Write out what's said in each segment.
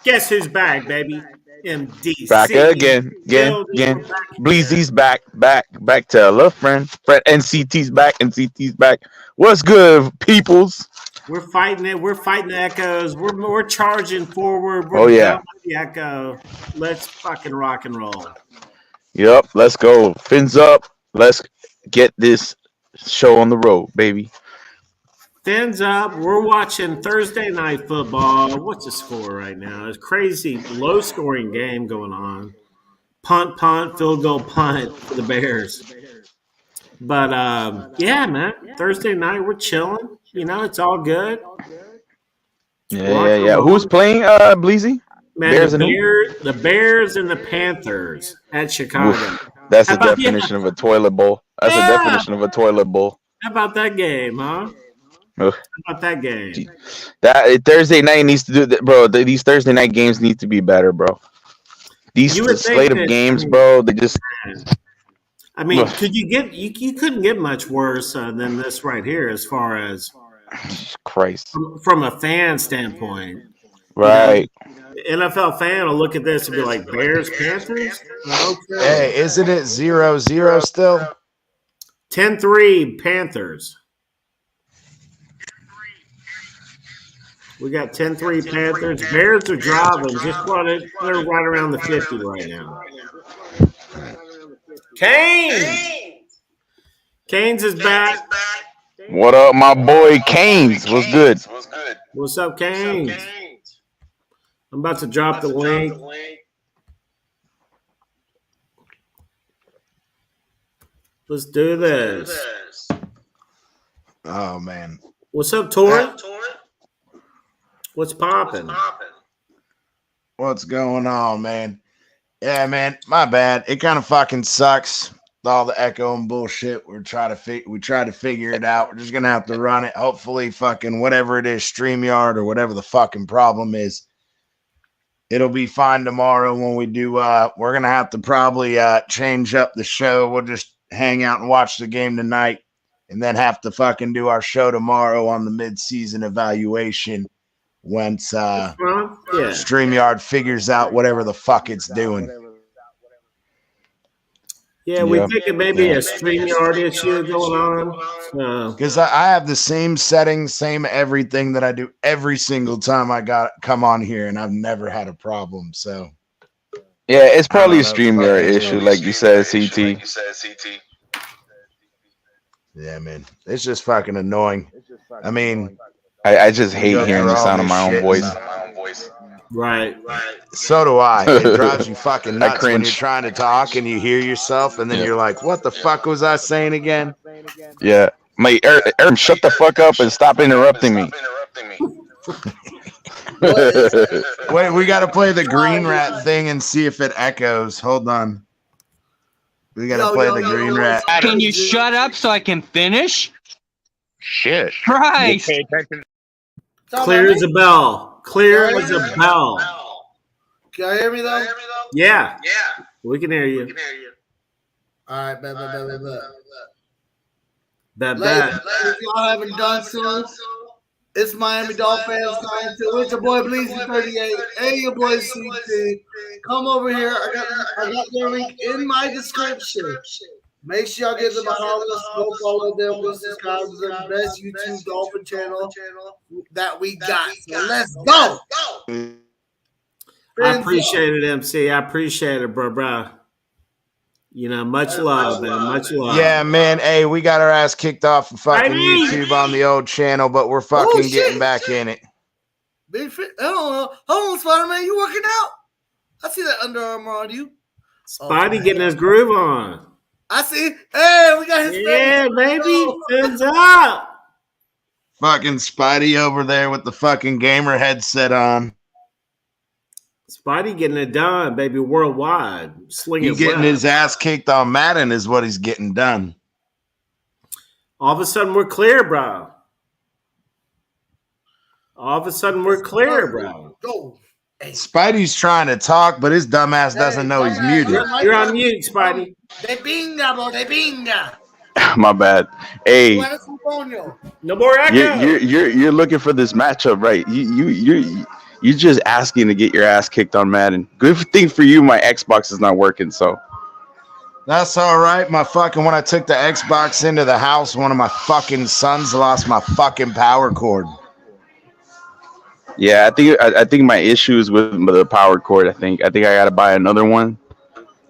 Guess who's back, baby? Back MDC again, again, building. again. We're back again. Bleezy's back. Tell a friend. NCT's back. NCT's back. What's good, peoples? We're fighting it. We're fighting the echoes. We're charging forward. Oh We're done yeah, with the echo. Let's fucking rock and roll. yep. Let's go. Fins up. Let's get this show on the road, baby. Fins up. We're watching Thursday night football. What's the score right now? It's crazy, low scoring game going on. Punt, field goal, punt for the Bears. But yeah, man, Thursday night we're chilling. You know, it's all good. Yeah, Rock yeah, and yeah. Who's roll. playing? Bleezy? Man, Bears and who? The Bears and the Panthers at Chicago. Oof. That's How a about yeah? definition of a toilet bowl. That's a Yeah. definition of a toilet bowl. How about that game, huh? Ugh. How about that game? That Thursday night needs to do that, bro. These Thursday night games need to be better, bro. These You would think slate of that. games, bro. They just I mean, ugh, could you get you couldn't get much worse than this right here as far as Christ. from a fan standpoint. You know, Right. the NFL fan will look at this and be like, Bears, Panthers? Okay. Hey, isn't it 0-0 still? 10-3 Panthers. We got 10-3 Panthers. Bears are driving. Just what they're right around the 50 right now. Canes is back. What up, my boy Canes? What's good? What's up, Canes? I'm about to drop the link. Let's do this. Oh man, What's up, Tori? What's popping? what's going on, man? Yeah, man, my bad. It kind of fucking sucks. All the echo and bullshit. We try to figure it out. We're just gonna have to run it. Hopefully, fucking whatever it is, StreamYard or whatever the fucking problem is, it'll be fine tomorrow when we do. We're gonna have to probably change up the show. We'll just hang out and watch the game tonight, and then have to fucking do our show tomorrow on the mid-season evaluation once Yeah. StreamYard figures out whatever the fuck it's doing. Yeah, we Yeah. think it may be a StreamYard issue going on. So, Because I have the same settings, same everything that I do every single time I come on here, and I've never had a problem. So Yeah, it's I don't probably a know. StreamYard issue, like you said, CT. Yeah, man, it's just fucking annoying. I mean, I just hate go hearing through the all sound of this my own shit voice. right. so do I. It drives you fucking I nuts when you're cringe. trying to talk and you hear yourself, and then Yeah. you're like, "What the fuck was I saying again?" Yeah. My Aaron, shut the fuck up and stop interrupting me. Wait, we got to play the green rat thing and see if it echoes. Hold on. We got to play the green rat. Can you shut up so I can finish? Shit. Christ. Clear as a bell. Clear as a bell. Can you hear me though? Yeah. We can hear you. All right, bet. Bet. If y'all haven't done so, it's Miami Dolphins 9-2. It's your boy Bleezy 38. Hey, your boy CT. Come over here. I got their link in my description. Make sure y'all give them a holler. Go follow them. Go subscribe to the best YouTube Dolphin channel that we got. So let's go. I appreciate it, MC. I appreciate it, bro. You know, much love, man. Much love. Yeah, man. Hey, we got our ass kicked off of fucking Baby! YouTube on the old channel, but we're fucking getting back in it. Big fit. Hold on, Spider-Man. You working out? I see that Under Armour on you. Spidey getting his groove on. I see. Hey, we got his Yeah, face. baby. Fins up. Fucking Spidey over there with the fucking gamer headset on. Spidey getting it done, baby, worldwide. Slinging He's getting web. his ass kicked on Madden is what he's getting done. All of a sudden, we're clear, bro. All of a sudden, we're clear, bro. Go. Spidey's trying to talk, but his dumbass doesn't know he's muted. You're on mute, Spidey. De pinga, bro. De pinga. My bad. Hey, Buenas, Antonio. No more echo. you're looking for this matchup, right? You're just asking to get your ass kicked on Madden. Good thing for you, my Xbox is not working. So That's all right. My fucking when I took the Xbox into the house, one of my fucking sons lost my fucking power cord. yeah, I think my issue is with the power cord. I think I gotta buy another one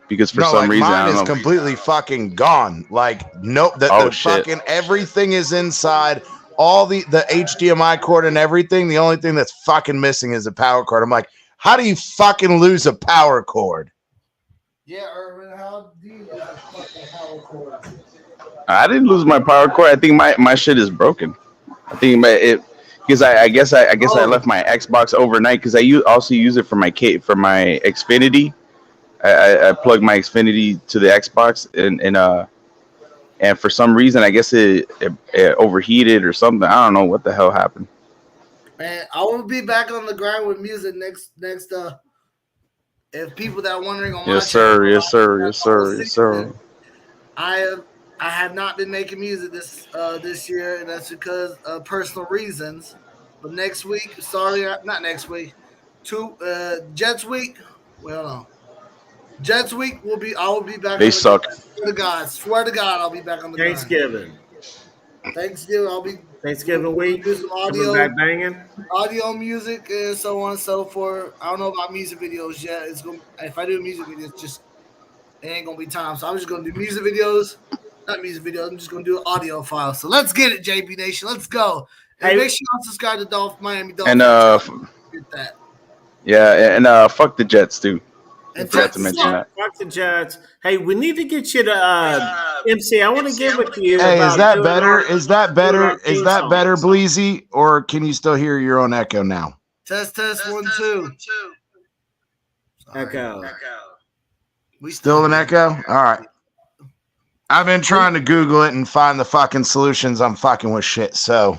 because for some reason I mine don't is know. completely fucking gone. Like nope, Oh, the shit. fucking everything is inside. All the HDMI cord and everything. The only thing that's fucking missing is a power cord. I'm like, how do you fucking lose a power cord? Yeah, Irvin, how do you lose a fucking power cord? I didn't lose my power cord. I think my shit is broken. I think it because I guess I left my Xbox overnight because also use it for my Xfinity. I plugged my Xfinity to the Xbox and for some reason I guess it overheated or something. I don't know what the hell happened. Man, I will be back on the grind with music next. If people that are wondering on my Yes sir, channel, yes sir, yes sir, yes sir. I have not been making music this year, and that's because of personal reasons. But next week, not next week, Jets week. Well, no, Jets week I will be back. They on the suck. Swear to God, I'll be back on the grind. Thanksgiving, I'll be Thanksgiving week. do some Coming back banging. audio, music, and so on and so forth. I don't know about music videos yet. If I do music videos, it ain't gonna be time. So I'm just gonna do music videos, not music videos. I'm just gonna do an audio file. So let's get it, JB Nation. Let's go. And make sure you subscribe to Miami Dolphins. And get that. Yeah, and fuck the Jets too. And forgot to mention that. Fuck the Jets. Hey, we need to get you to MC. I want to get with you. Hey, about is that doing better? our- Is that doing better? our Is theme that song. better, Bleezy? Or can you still hear your own echo now? Test 1 2. Echo. We Still an echo? All right. I've been trying to Google it and find the fucking solutions. I'm fucking with shit. So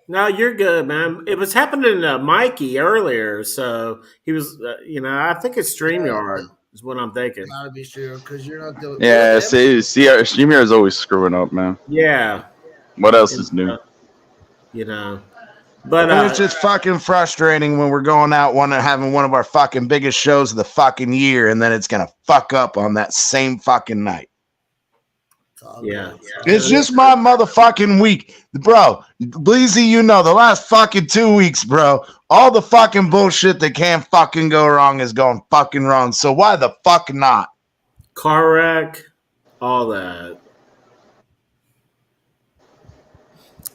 No, you're good, man. It was happening to Mikey earlier, so he was, I think it's StreamYard is what I'm thinking. Gotta be sure because you're not doing. Yeah, see, StreamYard is always screwing up, man. Yeah, What else is new? But and it's just fucking frustrating when we're going out having one of our fucking biggest shows of the fucking year, and then it's gonna fuck up on that same fucking night. yeah. It's just my motherfucking week, bro. Bleezy, the last fucking 2 weeks, bro. All the fucking bullshit that can fucking go wrong is going fucking wrong. So why the fuck not? Car wreck, all that.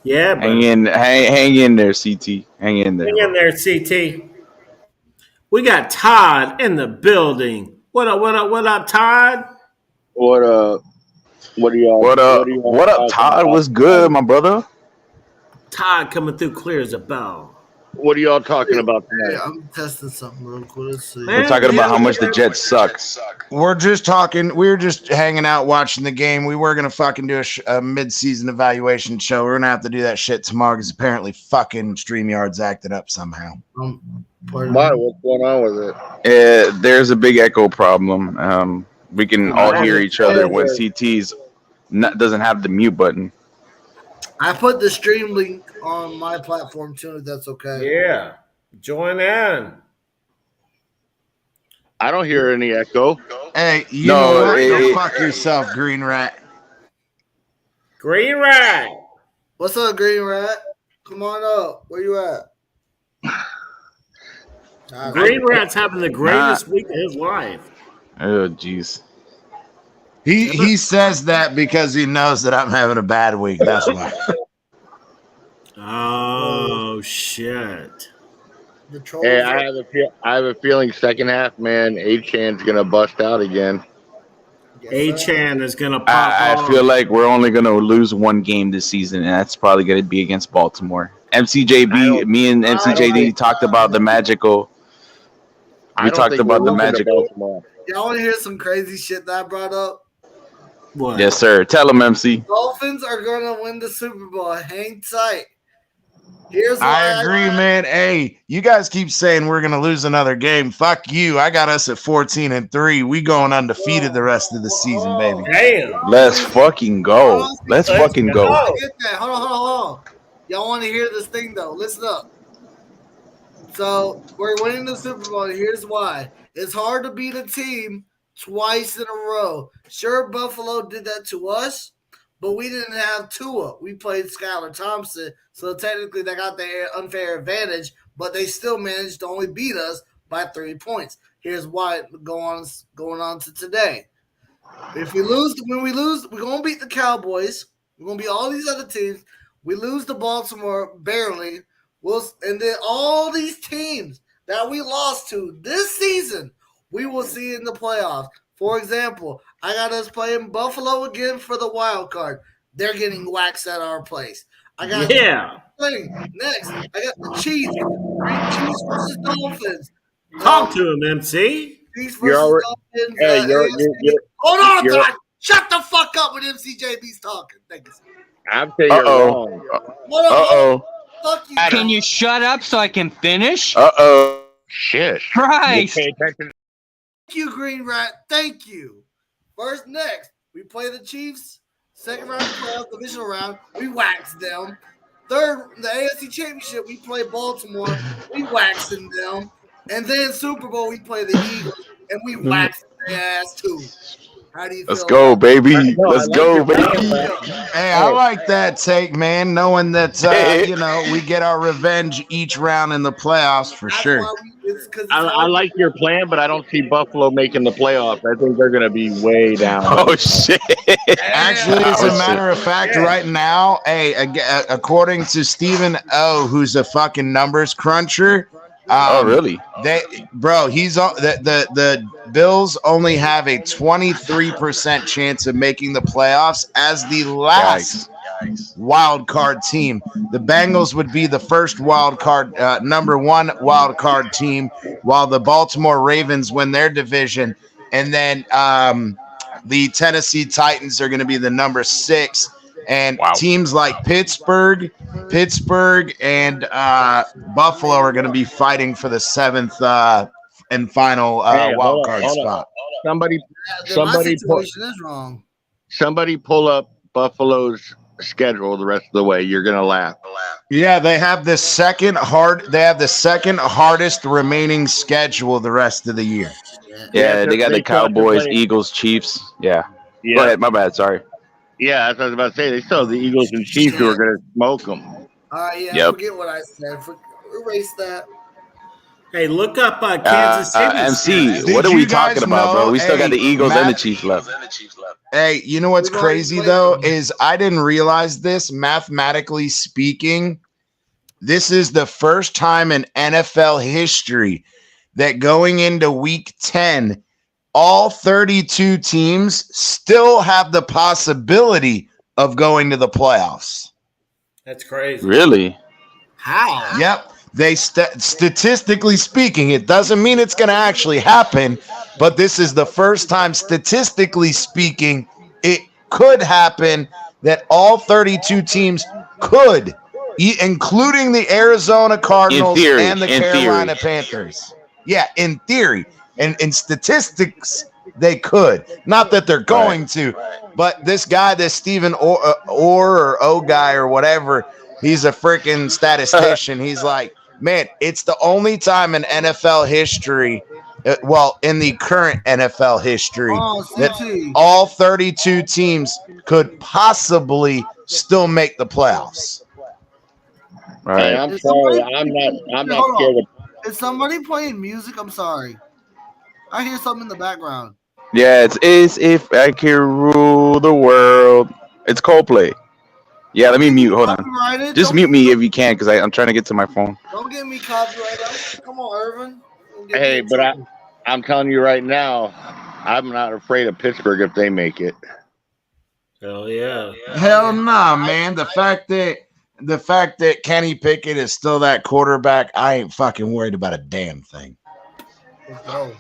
Yeah, but Hang in there, CT. Hang in there. hang in there, CT. We got Todd in the building. What up, Todd? What up? What are y'all? What up, Todd? What's good, my brother? Todd coming through clear as a bell. What are y'all talking about Hey, tonight? I'm testing something real quick. Let's see. Man, We're talking about how much the Jets suck. We're just talking. We were just hanging out watching the game. We were gonna fucking do a mid-season evaluation show. We're gonna have to do that shit tomorrow because apparently fucking StreamYard's acted up somehow. Why? What's going on with it? There's a big echo problem. We can all hear each other when CT's doesn't have the mute button. I put the stream link on my platform too, if that's okay. Yeah, join in. I don't hear any echo. Hey, you No, know what? Go it- fuck yourself, Green Rat. Green Rat. What's up, Green Rat? Come on up. Where you at? Green Rat's having the greatest week of his life. Oh, jeez. He says that because he knows that I'm having a bad week. That's why. Oh shit! The trolls. Hey, I have a feeling second half, man. A-Chan's gonna bust out again. A-Chan is gonna pop I off. feel like we're only going to lose one game this season, and that's probably going to be against Baltimore. Me and MCJD talked about the magical. We talked about the magical. Y'all want to hear some crazy shit that I brought up? What? Yes, sir. Tell him, MC. Dolphins are going to win the Super Bowl. Hang tight. Here's why I agree, man. Hey, you guys keep saying we're gonna lose another game. Fuck you. I got us at 14-3. We going undefeated the rest of the season, baby. Damn! Let's fucking go. Let's fucking go. I get that. Hold on. Y'all want to hear this thing though? Listen up. So we're winning the Super Bowl. Here's why. It's hard to beat a team twice in a row. Sure, Buffalo did that to us, but we didn't have Tua. We played Skylar Thompson, so technically they got their unfair advantage, but they still managed to only beat us by 3 points. Here's why going on to today. If we lose, when we lose, we're gonna beat the Cowboys. We're gonna beat all these other teams. We lose to Baltimore barely. And then all these teams that we lost to this season, we will see in the playoffs. For example, I got us playing Buffalo again for the wild card. They're getting waxed at our place. I got next. I got the Chiefs. Chiefs versus Dolphins. Talk to him, MC. Chiefs versus Dolphins. Hold on, Todd. Shut the fuck up when MCJB's talking. Thank you, sir. I'm saying you're wrong. Fuck you. Can you shut up so I can finish? Shit. Christ. Thank you, Green Rat. Thank you. Next, we play the Chiefs. Second round of playoffs, divisional round. We waxed them. Third, the AFC Championship, we play Baltimore. We waxing them. And then Super Bowl, we play the Eagles. And we waxed their ass too. How do you feel? Let's go, baby. Let's go, baby. Hey, I like that take, man. Knowing that we get our revenge each round in the playoffs for sure. I like your plan, but I don't see Buffalo making the playoffs. I think they're going to be way down. Oh shit! Actually, as a matter of fact, right now, according to Stephen O, who's a fucking numbers cruncher. Really? The Bills only have a 23% chance of making the playoffs as the last wild card team. The Bengals would be the first wild card, number one wild card team, while the Baltimore Ravens win their division, and then the Tennessee Titans are going to be the number 6. And teams like Pittsburgh, and Buffalo are going to be fighting for the 7th and final wild card spot. My situation is wrong. Somebody pull up Buffalo's schedule the rest of the way. You're gonna laugh. Yeah, they have the second hardest remaining schedule the rest of the year. Yeah, they got the Cowboys, Eagles, Chiefs. Yeah. Go ahead. My bad. Sorry. Yeah, that's what I was about to say. They still have the Eagles and Chiefs who are going to smoke them. Forget what I said. Erase that. Hey, look up Kansas City. MC, what are we talking about, bro? We still got the Eagles and the Chiefs left. Hey, you know what's crazy, though, is I didn't realize this. Mathematically speaking, this is the first time in NFL history that going into Week 10, all 32 teams still have the possibility of going to the playoffs. That's crazy. Really? How? Yep. They statistically speaking, it doesn't mean it's going to actually happen, but this is the first time statistically speaking it could happen that all 32 teams could, including the Arizona Cardinals and the Carolina Panthers. Yeah, in theory. And in statistics, they could. Not that they're going to, but this guy, this Stephen or O guy or whatever, he's a freaking statistician. He's like, man, it's the only time in NFL history, in the current NFL history, that all 32 teams could possibly still make the playoffs. Right. Hey, I'm sorry. I'm not scared. Is somebody playing music? I'm sorry. I hear something in the background. Yeah, it's if I can rule the world. It's Coldplay. Yeah, let me mute. Hold on. Just mute me if you can, because I'm trying to get to my phone. Don't get me copyrighted. Come on, Irvin. Hey, but I'm telling you right now, I'm not afraid of Pittsburgh if they make it. Hell yeah. Hell nah, man. The fact that Kenny Pickett is still that quarterback, I ain't fucking worried about a damn thing. Oh.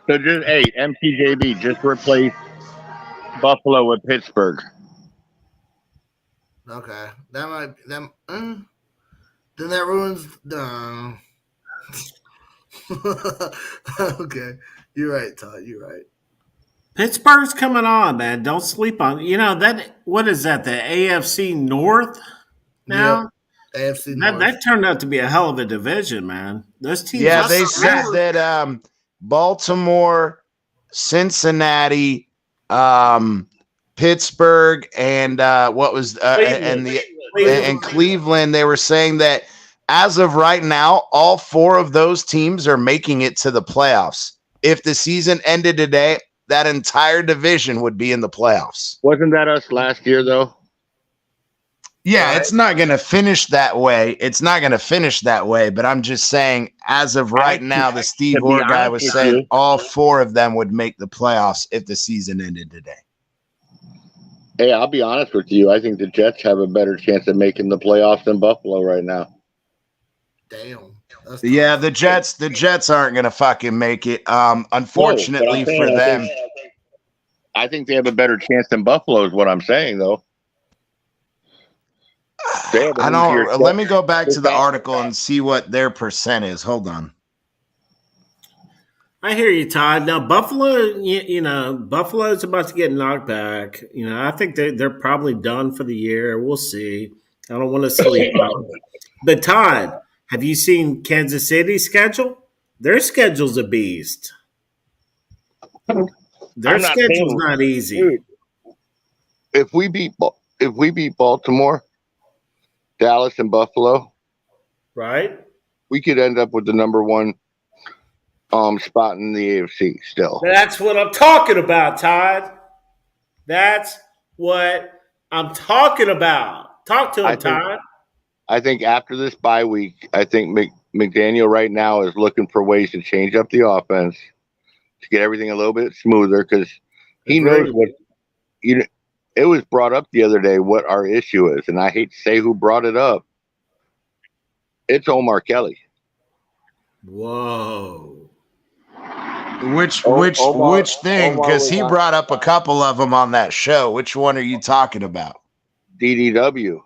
So just MTJB, just replace Buffalo with Pittsburgh. Okay, then that ruins. Okay, you're right, Todd. You're right. Pittsburgh's coming on, man. Don't sleep on. That. What is that? The AFC North now. Yep. AFC That North. turned out to be a hell of a division, man. Those teams. Yeah, are they strong. said that Baltimore, Cincinnati, Pittsburgh, and Cleveland. Cleveland. They were saying that as of right now, all 4 of those teams are making it to the playoffs. If the season ended today, that entire division would be in the playoffs. Wasn't that us last year, though? Yeah, Right. it's not going to finish that way. It's not going to finish that way, but I'm just saying, as of right now, the Steve to be Orr guy honest was with saying you- all 4 of them would make the playoffs if the season ended today. Hey, I'll be honest with you. I think the Jets have a better chance of making the playoffs than Buffalo right now. Damn. That's Yeah, tough. the Jets aren't going to fucking make it. Unfortunately No, but I'm for saying, them. I think they have a better chance than Buffalo is what I'm saying, though. They have an I easier don't. Let me go back to chance. the article and see what their percent is. Hold on. I hear you, Todd. Now Buffalo, Buffalo's about to get knocked back. I think they're probably done for the year. We'll see. I don't want to sleep on it. But Todd, have you seen Kansas City's schedule? Their schedule's a beast. Their I'm not schedule's saying- not easy. Dude, if we beat Baltimore, Dallas, and Buffalo, Right? we could end up with the number 1 spot in the AFC still. That's what I'm talking about, Todd. That's what I'm talking about. Talk to him, Todd. I think after this bye week, I think McDaniel right now is looking for ways to change up the offense to get everything a little bit smoother because he knows what it was brought up the other day what our issue is, and I hate to say who brought it up. It's Omar Kelly. Whoa. Which Omar thing? Because he brought up a couple of them on that show. Which one are you talking about? DDW.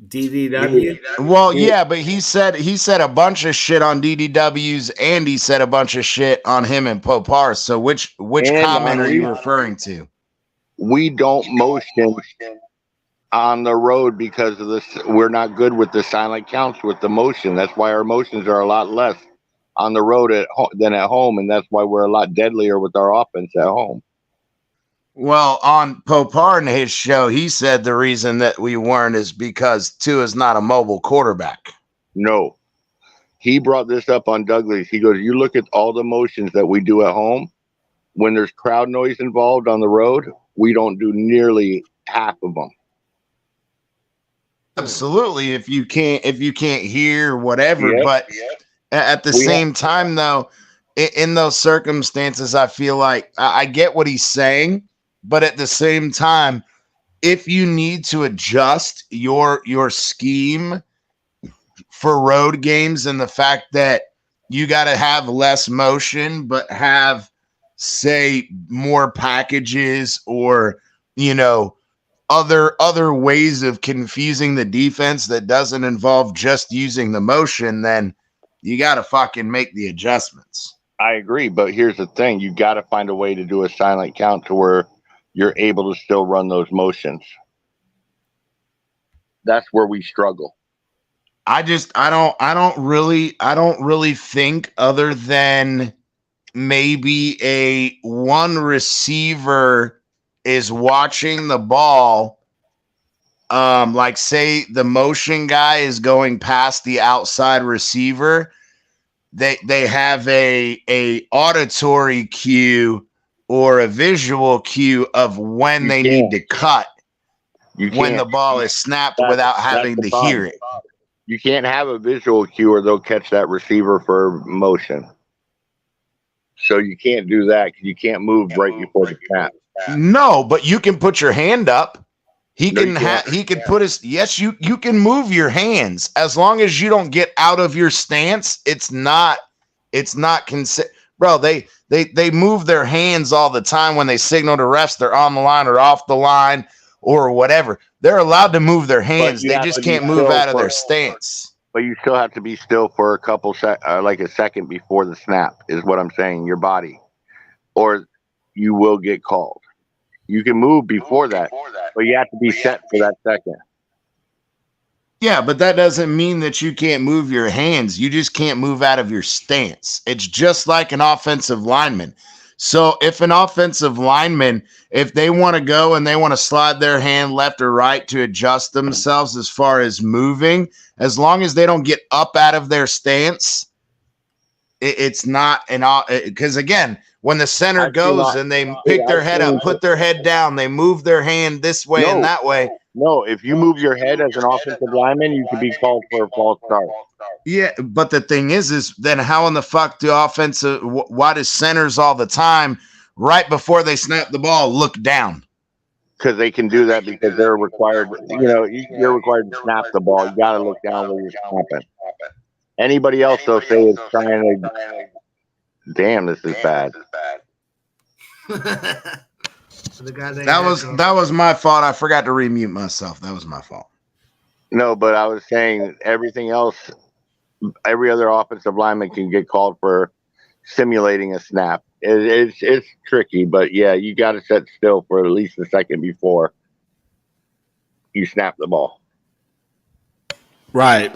DDW. Well, yeah, but he said a bunch of shit on DDWs, and he said a bunch of shit on him and Popar. So which And comment are you on- referring to? We don't motion on the road because of this. We're not good with the silent counts with the motion. That's why our motions are a lot less on the road than at home, and that's why we're a lot deadlier with our offense at home. Well, on Popar and his show, he said the reason that we weren't is because Tua is not a mobile quarterback. No. He brought this up on Douglas. He goes, you look at all the motions that we do at home. When there's crowd noise involved on the road, we don't do nearly half of them. Absolutely. If you can't hear whatever, Yep, but at the same time, though, in those circumstances, I feel like I get what he's saying, but at the same time, if you need to adjust your scheme for road games and the fact that you got to have less motion, but have, say, more packages or, other ways of confusing the defense that doesn't involve just using the motion, then you got to fucking make the adjustments. I agree, but here's the thing. You got to find a way to do a silent count to where you're able to still run those motions. That's where we struggle. I don't really think, other than maybe a one receiver is watching the ball, like say the motion guy is going past the outside receiver, they have a auditory cue or a visual cue of when they need to cut when the ball is snapped without having to hear it. You can't have a visual cue or they'll catch that receiver for motion. So you can't do that because you can't move right before the snap. No, but you can put your hand up. He No, can put his, yes, you can move your hands as long as you don't get out of your stance. It's not bro, they move their hands all the time when they signal to refs they're on the line or off the line or whatever. They're allowed to move their hands. They just can't move out of their stance. But you still have to be still for a couple like a second before the snap is what I'm saying, your body. Or you will get called. You can move before that, but you have to be set for that second. Yeah, but that doesn't mean that you can't move your hands. You just can't move out of your stance. It's just like an offensive lineman. So if an offensive lineman, if they want to go and they want to slide their hand left or right to adjust themselves as far as moving, as long as they don't get up out of their stance, it's not an because again, when the center goes and they pick their head up, put their head down, they move their hand this way and that way. No, if you move your head as an offensive lineman, you could be called for a false start. Yeah, but the thing is then how in the fuck do offensive? Why do centers all the time right before they snap the ball look down? Because they can do that because they're required. You're required to snap the ball. You got to look down where you're snapping. Anybody else, they'll say is trying to. Damn, this is bad. That was my fault. I forgot to remute myself. That was my fault. No, but I was saying everything else. Every other offensive lineman can get called for simulating a snap. It's tricky, but yeah, you got to sit still for at least a second before you snap the ball. Right.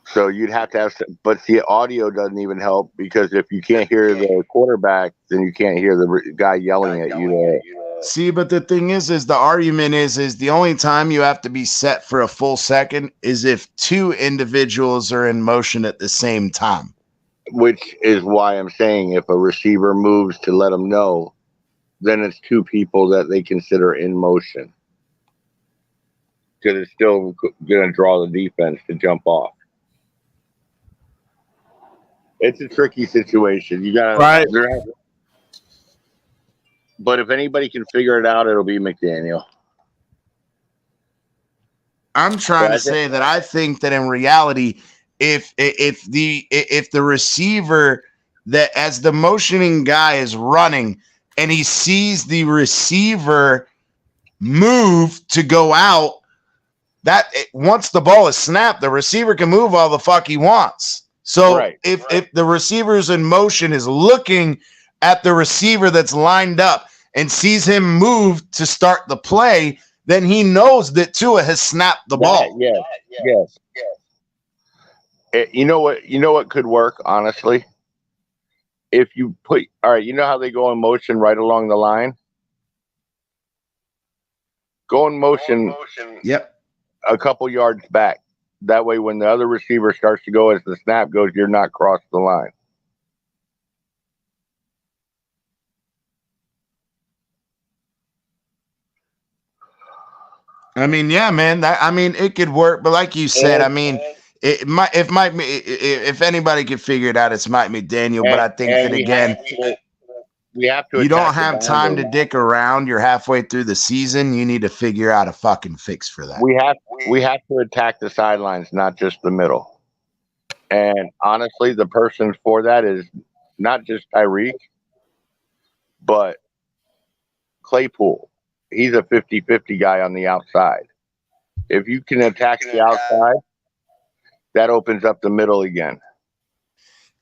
So you'd have to have, but see, audio doesn't even help because if you can't hear the quarterback, then you can't hear the guy yelling at you. See, but the thing is the argument is the only time you have to be set for a full second is if two individuals are in motion at the same time. Which is why I'm saying if a receiver moves to let them know, then it's two people that they consider in motion. Because it's still going to draw the defense to jump off. It's a tricky situation. You got right. But if anybody can figure it out, it'll be McDaniel. I'm trying to say that I think that in reality, if the receiver that as the motioning guy is running and he sees the receiver move to go out, once the ball is snapped, the receiver can move all the fuck he wants. So if the receiver's in motion is looking at the receiver that's lined up and sees him move to start the play, then he knows that Tua has snapped the ball. Yes. You know what could work, honestly? If you put, all right, you know how they go in motion right along the line? Go in motion. Yep. A couple yards back. That way, when the other receiver starts to go as the snap goes, you're not crossed the line. I mean, yeah, man. It could work, but like you said, if anybody could figure it out, it's Mike McDaniel. But I think that again, we have to. You don't have time to dick around. You're halfway through the season. You need to figure out a fucking fix for that. We have to attack the sidelines, not just the middle. And honestly, the person for that is not just Tyreek, but Claypool. He's a 50-50 guy on the outside. If you can attack the outside, that opens up the middle again.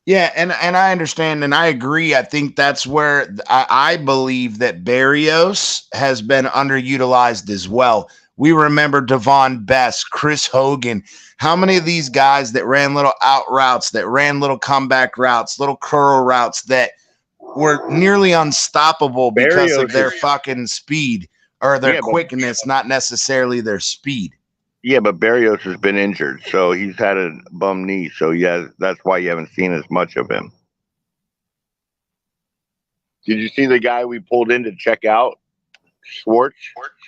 Yeah, and I understand and I agree. I think that's where I believe that Berrios has been underutilized as well. We remember Devon Best, Chris Hogan. How many of these guys that ran little out routes, that ran little comeback routes, little curl routes that were nearly unstoppable because of their fucking speed or their quickness, not necessarily their speed. Yeah, but Berrios has been injured, so he's had a bum knee. So, yeah, that's why you haven't seen as much of him. Did you see the guy we pulled in to check out, Schwartz?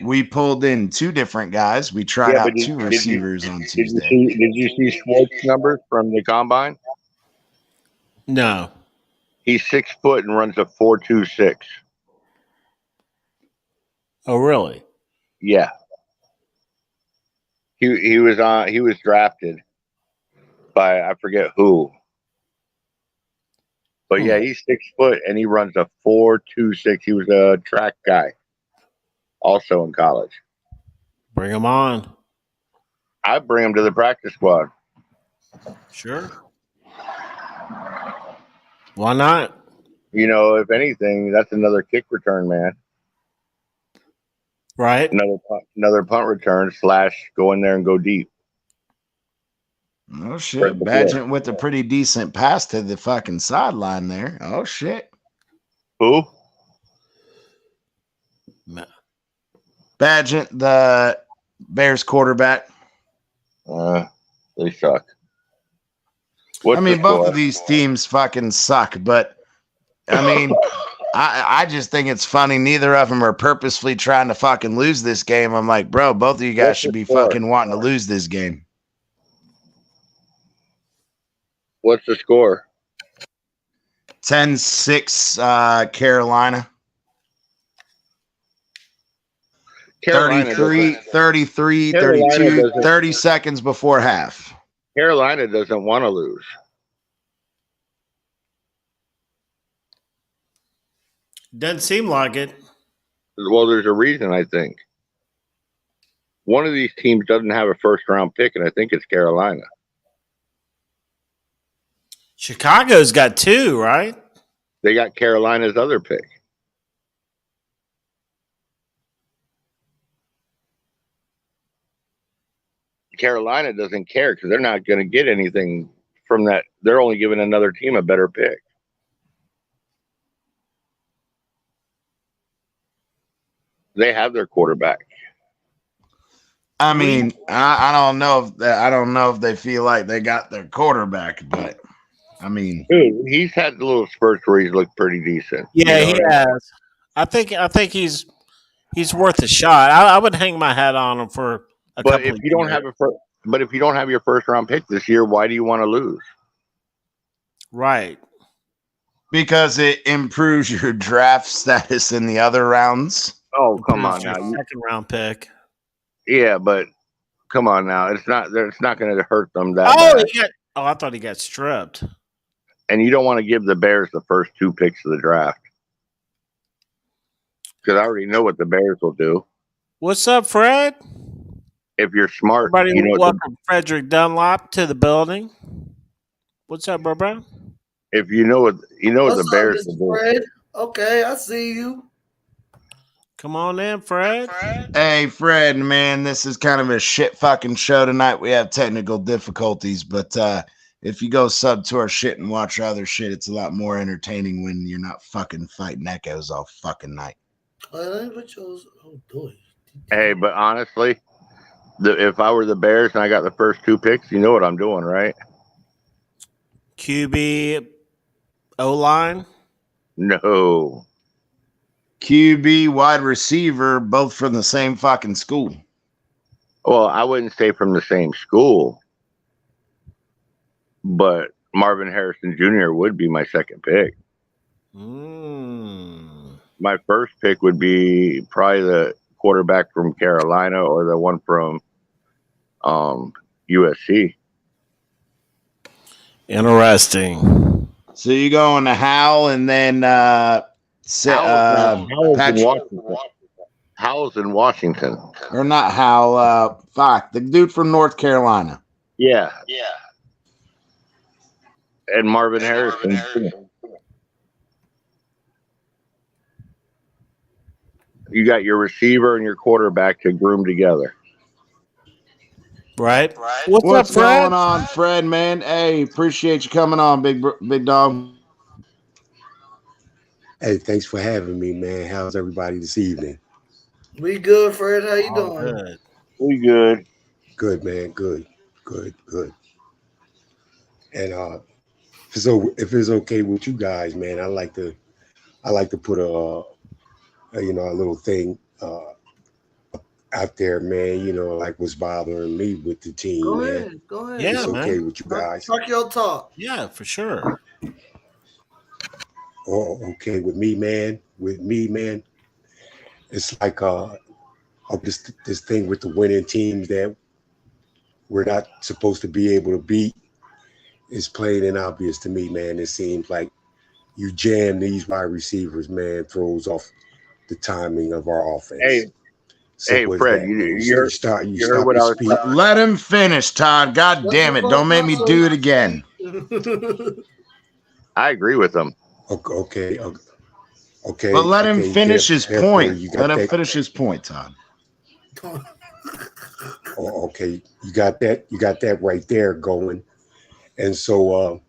We pulled in two different guys. We tried out two receivers on Tuesday. Did you see Schwartz numbers from the combine? No. He's 6 foot and runs a 4.26. Oh, really? Yeah. He was drafted by I forget who. But yeah, he's 6 foot and he runs a 4.26. He was a track guy also in college. Bring him on. I'd bring him to the practice squad. Sure. Why not? You know, if anything, that's another kick return, man. Right. Another punt return / go in there and go deep. Oh shit. Badgett with a pretty decent pass to the fucking sideline there. Oh shit. Who? No. Badgett, the Bears quarterback. They suck. I mean, both of these teams fucking suck, but I mean, I just think it's funny. Neither of them are purposefully trying to fucking lose this game. I'm like, bro, both of you guys should be fucking wanting to lose this game. What's the score? 10-6 Carolina. 33, 32, 30 seconds before half. Carolina doesn't want to lose. Doesn't seem like it. Well, there's a reason, I think. One of these teams doesn't have a first-round pick, and I think it's Carolina. Chicago's got 2, right? They got Carolina's other pick. Carolina doesn't care because they're not going to get anything from that. They're only giving another team a better pick. They have their quarterback. I mean, I don't know if they feel like they got their quarterback, but I mean, dude, he's had the little spurts where he's looked pretty decent. Yeah, he has. I think he's worth a shot. I would hang my hat on him for a couple. But if you don't have your first round pick this year, why do you want to lose? Right. Because it improves your draft status in the other rounds. Oh, come on now. Second round pick. Yeah, but come on now. It's not going to hurt them that bad. I thought he got stripped. And you don't want to give the Bears the first 2 picks of the draft. Because I already know what the Bears will do. What's up, Fred? If you're smart, everybody, welcome Frederick Dunlop to the building. What's up, bro? If you know what the Bears will do. Fred? Okay, I see you. Come on in, Fred. Hey, Fred, man, this is kind of a shit fucking show tonight. We have technical difficulties, but if you go sub to our shit and watch our other shit, it's a lot more entertaining when you're not fucking fighting echoes all fucking night. Hey, but honestly, if I were the Bears and I got the first 2 picks, you know what I'm doing, right? QB, O-line? No. QB, wide receiver, both from the same fucking school. Well, I wouldn't say from the same school, but Marvin Harrison Jr. would be my second pick. My first pick would be probably the quarterback from Carolina or the one from USC. Interesting. So you go on to Howell and then Howell's in Washington. Or not Howell. Fuck. The dude from North Carolina. Yeah. And Marvin Harrison. You got your receiver and your quarterback to groom together. Right. What's up, Fred? Going on, Fred, man? Hey, appreciate you coming on, big dog. Hey, thanks for having me, man. How's everybody this evening? We good, Fred. How you doing? Good. We good. Good, man. Good. And if it's okay with you guys, man, I like to put a little thing out there, man. You know, like what's bothering me with the team. Go man. ahead. Yeah, it's okay with you guys. Talk your talk. Yeah, for sure. Oh, okay with me, man. It's like this thing with the winning teams that we're not supposed to be able to beat is plain and obvious to me, man. It seems like you jam these wide receivers, man, throws off the timing of our offense. Hey, Fred, you stop what I was. Let him finish, Todd. God damn it! Don't make me do it again. I agree with him. Okay. But let him finish his point. Let him finish his point, Todd. Oh, okay, you got that. You got that right there going. And so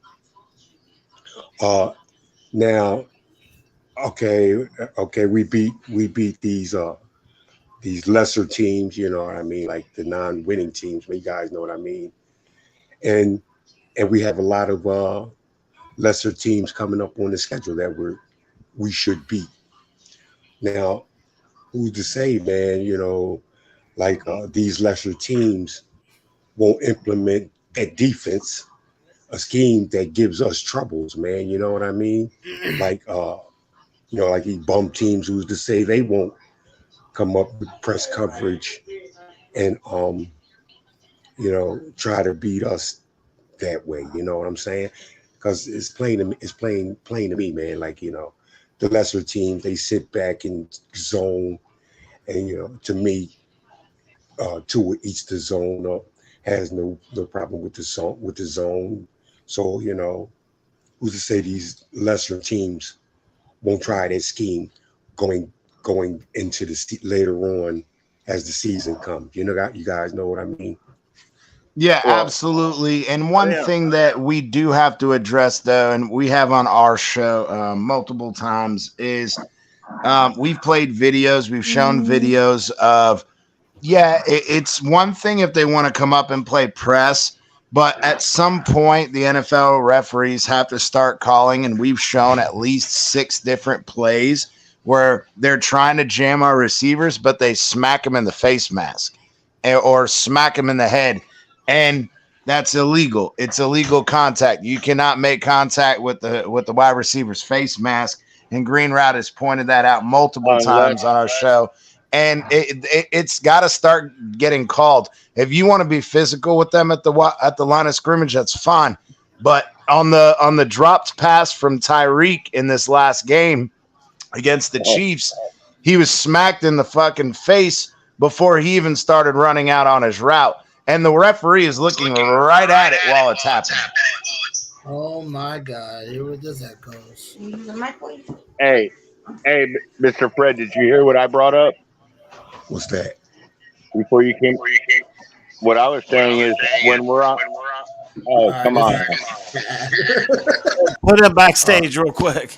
now, okay, we beat these lesser teams. You know what I mean, like the non-winning teams. You guys know what I mean. And we have a lot of lesser teams coming up on the schedule that we should beat. Now, who's to say, man? You know, like these lesser teams won't implement a defense, a scheme that gives us troubles, man. You know what I mean? Like like these bum teams, who's to say they won't come up with press coverage and try to beat us that way. You know what I'm saying? Because it's plain to me, plain to me, man. Like, the lesser teams, they sit back in zone, and to me, Tua eats the zone up, has no problem with the zone. So who's to say these lesser teams won't try that scheme going into the later on as the season comes? You guys know what I mean? Yeah, absolutely. And one thing that we do have to address, though, and we have on our show multiple times, is we've played videos, we've shown videos of, it's one thing if they want to come up and play press, but at some point the NFL referees have to start calling, and we've shown at least 6 different plays where they're trying to jam our receivers, but they smack them in the face mask or smack them in the head. And that's illegal. It's illegal contact. You cannot make contact with the wide receiver's face mask. And Green Route has pointed that out multiple times on our show. And it's got to start getting called. If you want to be physical with them at the line of scrimmage, that's fine. But on the dropped pass from Tyreek in this last game against the Chiefs, he was smacked in the fucking face before he even started running out on his route. And the referee is looking right at it while it's happening. Oh my God! Here this that goes. Hey, Mr. Fred, did you hear what I brought up? What's that? Before you came, what I was saying is when we're on. Oh, come on! Put him backstage real quick.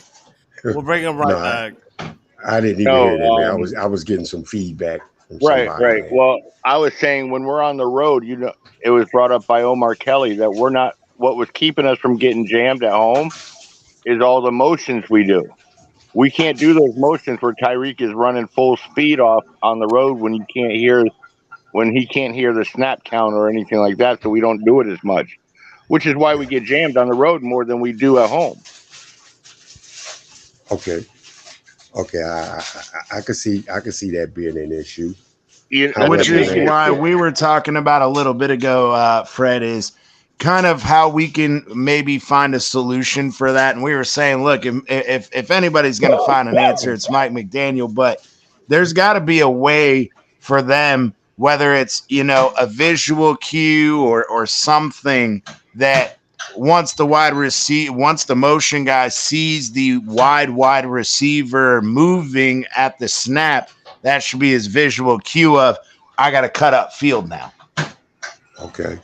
We'll bring him right back. I didn't even hear that, man. I was getting some feedback. Right. Man. Well, I was saying when we're on the road, it was brought up by Omar Kelly that we're not. What was keeping us from getting jammed at home is all the motions we do. We can't do those motions where Tyreek is running full speed off on the road when he can't hear the snap count or anything like that. So we don't do it as much, which is why we get jammed on the road more than we do at home. Okay. I could see that being an issue. Which is why we were talking about a little bit ago, Fred, is kind of how we can maybe find a solution for that. And we were saying, look, if anybody's going to find an answer, it's Mike McDaniel, but there's got to be a way for them, whether it's, a visual cue or something that once the motion guy sees the wide receiver moving at the snap, that should be his visual cue of, I got to cut up field now. Okay.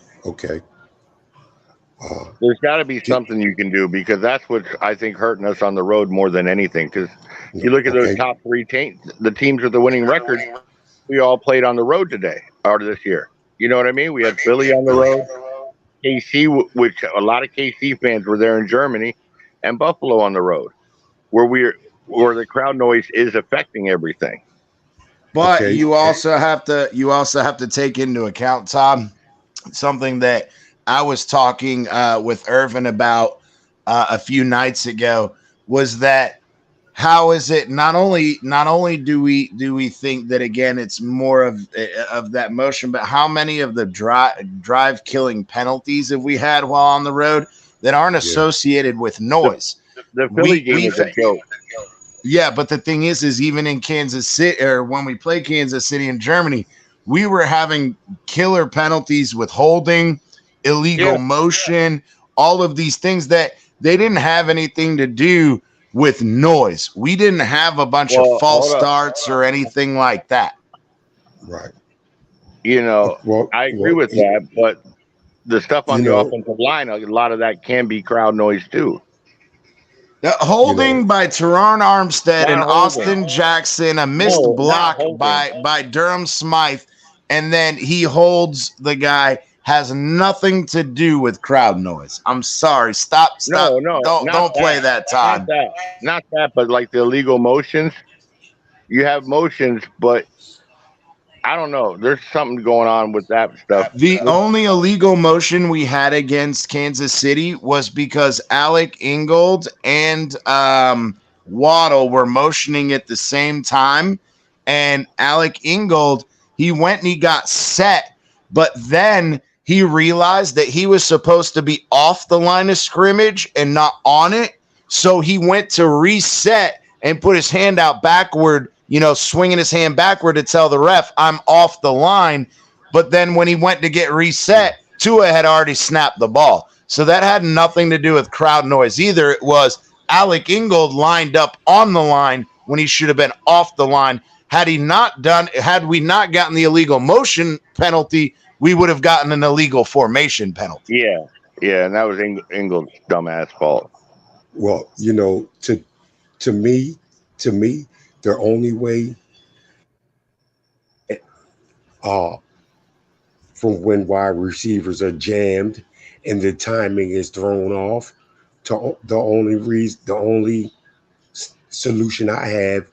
There's got to be something you can do, because that's what I think hurting us on the road more than anything. Because you look at those top 3 teams, the teams with the winning record, we all played on the road today or this year. You know what I mean? We had Philly on the road, KC, which a lot of KC fans were there in Germany, and Buffalo on the road, where the crowd noise is affecting everything. But you also have to take into account, Tom, something that I was talking with Irvin about a few nights ago, was that how is it not only do we think that, again, it's more of that motion, but how many of the drive killing penalties have we had while on the road that aren't associated with noise? The Philly game was a joke. Yeah, but the thing is even in Kansas City, or when we played Kansas City in Germany, we were having killer penalties with holding, illegal motion, all of these things that they didn't have anything to do with noise. We didn't have a bunch of false starts or anything like that. Right. I agree with that, but the stuff on you the know, offensive line, a lot of that can be crowd noise too. The you know, holding by Teron Armstead Not and holding. Austin Jackson, a missed No, not block holding. by Durham Smythe, and then he holds the guy, has nothing to do with crowd noise. I'm sorry. Stop. No, not Don't play that. that, Todd. Not that, but like the illegal motions. You have motions, but I don't know. There's something going on with that stuff. The only illegal motion we had against Kansas City was because Alec Ingold and Waddle were motioning at the same time. And Alec Ingold, he went and he got set, but then he realized that he was supposed to be off the line of scrimmage and not on it. So he went to reset and put his hand out backward, swinging his hand backward to tell the ref, I'm off the line. But then when he went to get reset, Tua had already snapped the ball. So that had nothing to do with crowd noise either. It was Alec Ingold lined up on the line when he should have been off the line. Had we not gotten the illegal motion penalty, we would have gotten an illegal formation penalty. Yeah, and that was Ingle's dumbass fault. well, to me, the only way, from when wide receivers are jammed and the timing is thrown off, to the only solution I have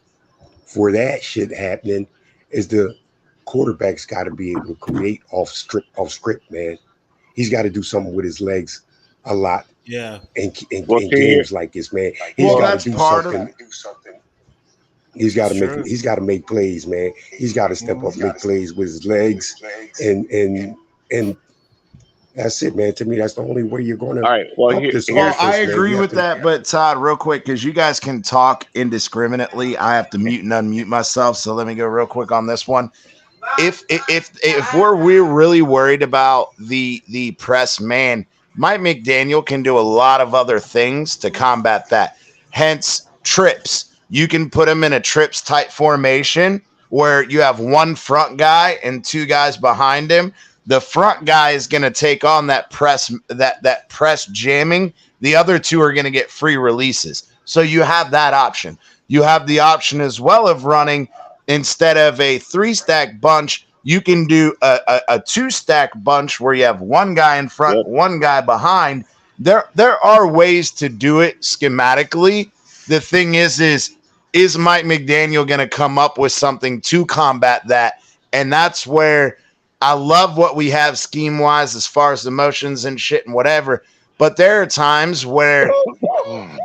for that shit happening is the quarterback's got to be able to create off script, man. He's got to do something with his legs a lot Yeah. in games like this, man. He's got to do something. He's got to make plays, man. He's got to step up, make plays with his legs, and that's it, man. To me, that's the only way you're going to. All right. Well, I agree with that, but Todd, real quick, because you guys can talk indiscriminately, I have to mute and unmute myself. So let me go real quick on this one. If we're really worried about the press man, Mike McDaniel can do a lot of other things to combat that. Hence, trips. You can put him in a trips type formation where you have one front guy and two guys behind him. The front guy is going to take on that press jamming. The other two are going to get free releases. So you have that option. You have the option as well of running, instead of a 3-stack bunch, you can do a 2-stack bunch where you have one guy in front, one guy behind. There are ways to do it schematically. The thing is Mike McDaniel going to come up with something to combat that? And that's where I love what we have scheme-wise as far as the motions and shit and whatever. But there are times where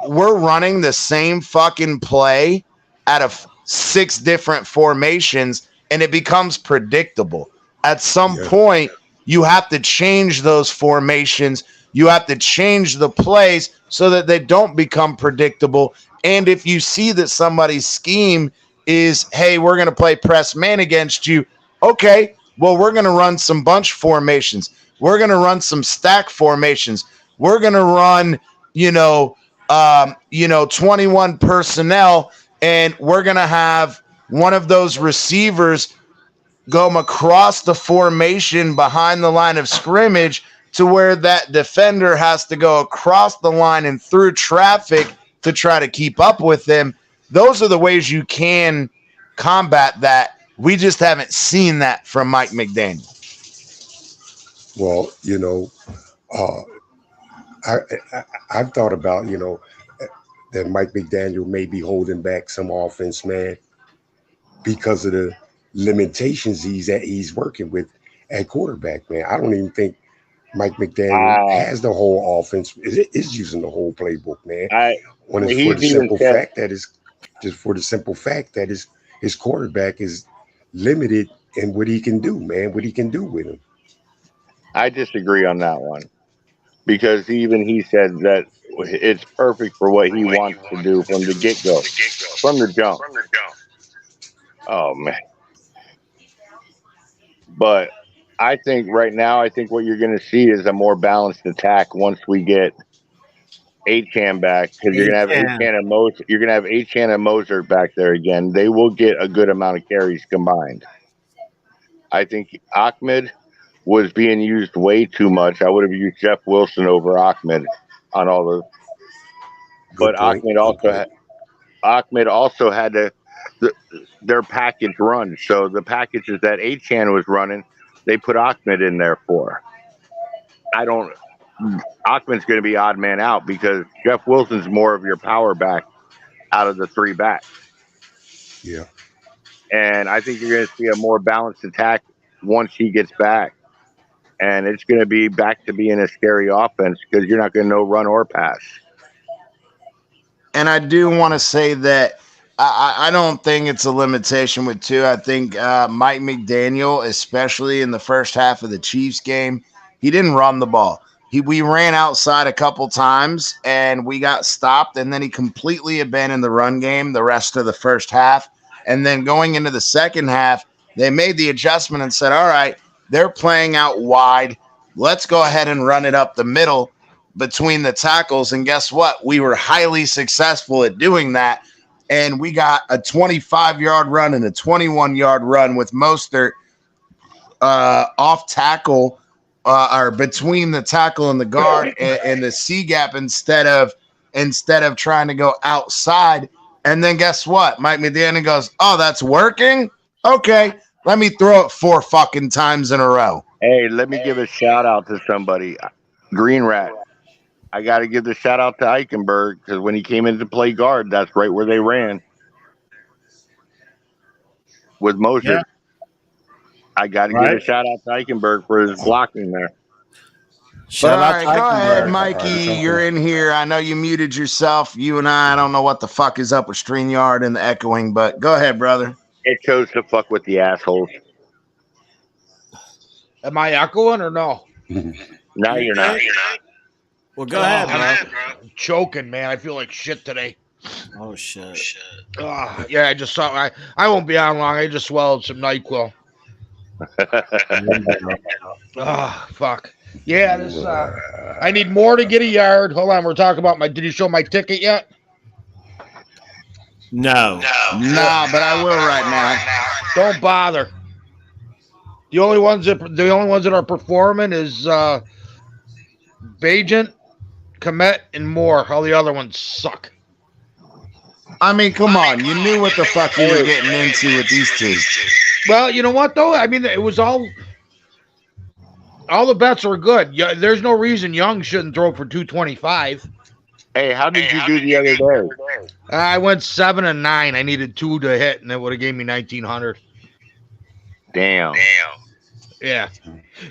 we're running the same fucking play out of 6 different formations, and it becomes predictable. At some point, you have to change those formations. You have to change the plays so that they don't become predictable. And if you see that somebody's scheme is, hey, we're going to play press man against you, okay, well, we're going to run some bunch formations. We're going to run some stack formations. We're going to run, 21 personnel, and we're going to have one of those receivers go across the formation behind the line of scrimmage to where that defender has to go across the line and through traffic to try to keep up with them. Those are the ways you can combat that. We just haven't seen that from Mike McDaniel. Well, I've thought about, that Mike McDaniel may be holding back some offense, man, because of the limitations he's working with at quarterback, man. I don't even think Mike McDaniel has the whole offense, is using the whole playbook, man. For the simple fact that his quarterback is limited in what he can do, man, what he can do with him. I disagree on that one, because even he said that it's perfect for what he wants to do from the get-go, from the jump. Oh, man. But I think right now, what you're going to see is a more balanced attack once we get Achane back, because you're going to have Achane and Moser. You're going to have Achane and Moser back there again. They will get a good amount of carries combined. I think Ahmed was being used way too much. I would have used Jeff Wilson over Ahmed on all the. Good But point. Ahmed also had their package run. So the packages that Achan was running, they put Ahmed in there for. I don't. Ahmed's going to be odd man out because Jeff Wilson's more of your power back out of the three backs. Yeah. And I think you're going to see a more balanced attack once he gets back. And it's going to be back to being a scary offense because you're not going to know run or pass. And I do want to say that I don't think it's a limitation with two. I think Mike McDaniel, especially in the first half of the Chiefs game, he didn't run the ball. We ran outside a couple times and we got stopped, and then he completely abandoned the run game the rest of the first half. And then going into the second half, they made the adjustment and said, all right, they're playing out wide. Let's go ahead and run it up the middle between the tackles. And guess what? We were highly successful at doing that. And we got a 25-yard run and a 21-yard run with Mostert off tackle or between the tackle and the guard and the C gap instead of trying to go outside. And then guess what? Mike McDaniel goes, oh, that's working? Okay, let me throw it 4 fucking times in a row. Hey, let me give a shout out to somebody. Green Rat. I got to give the shout out to Eichenberg because when he came in to play guard, that's right where they ran with Moses. Yeah. I got to give a shout out to Eichenberg for his blocking there. Shout out to go ahead, Mikey. You're in here. I know you muted yourself. You and I don't know what the fuck is up with StreamYard and the echoing, but go ahead, brother. It chose to fuck with the assholes. Am I echoing or no? No, you're not. Well, go ahead, bro. I'm choking, man. I feel like shit today. Oh, shit. Yeah, I just saw. I won't be on long. I just swallowed some NyQuil. Fuck. Yeah, this. I need more to get a yard. Hold on, we're talking about my. Did you show my ticket yet? No, but I will right now. Don't bother. The only ones that are performing is Bajent, Komet, and Moore. All the other ones suck. I mean, come on. You knew what the fuck you were getting into with these two. Well, you know what, though? I mean, it was all the bets are good. There's no reason Young shouldn't throw for 225. Hey, how did you do the other day? I went 7 and 9. I needed 2 to hit, and it would have gave me 1,900. Damn. Yeah.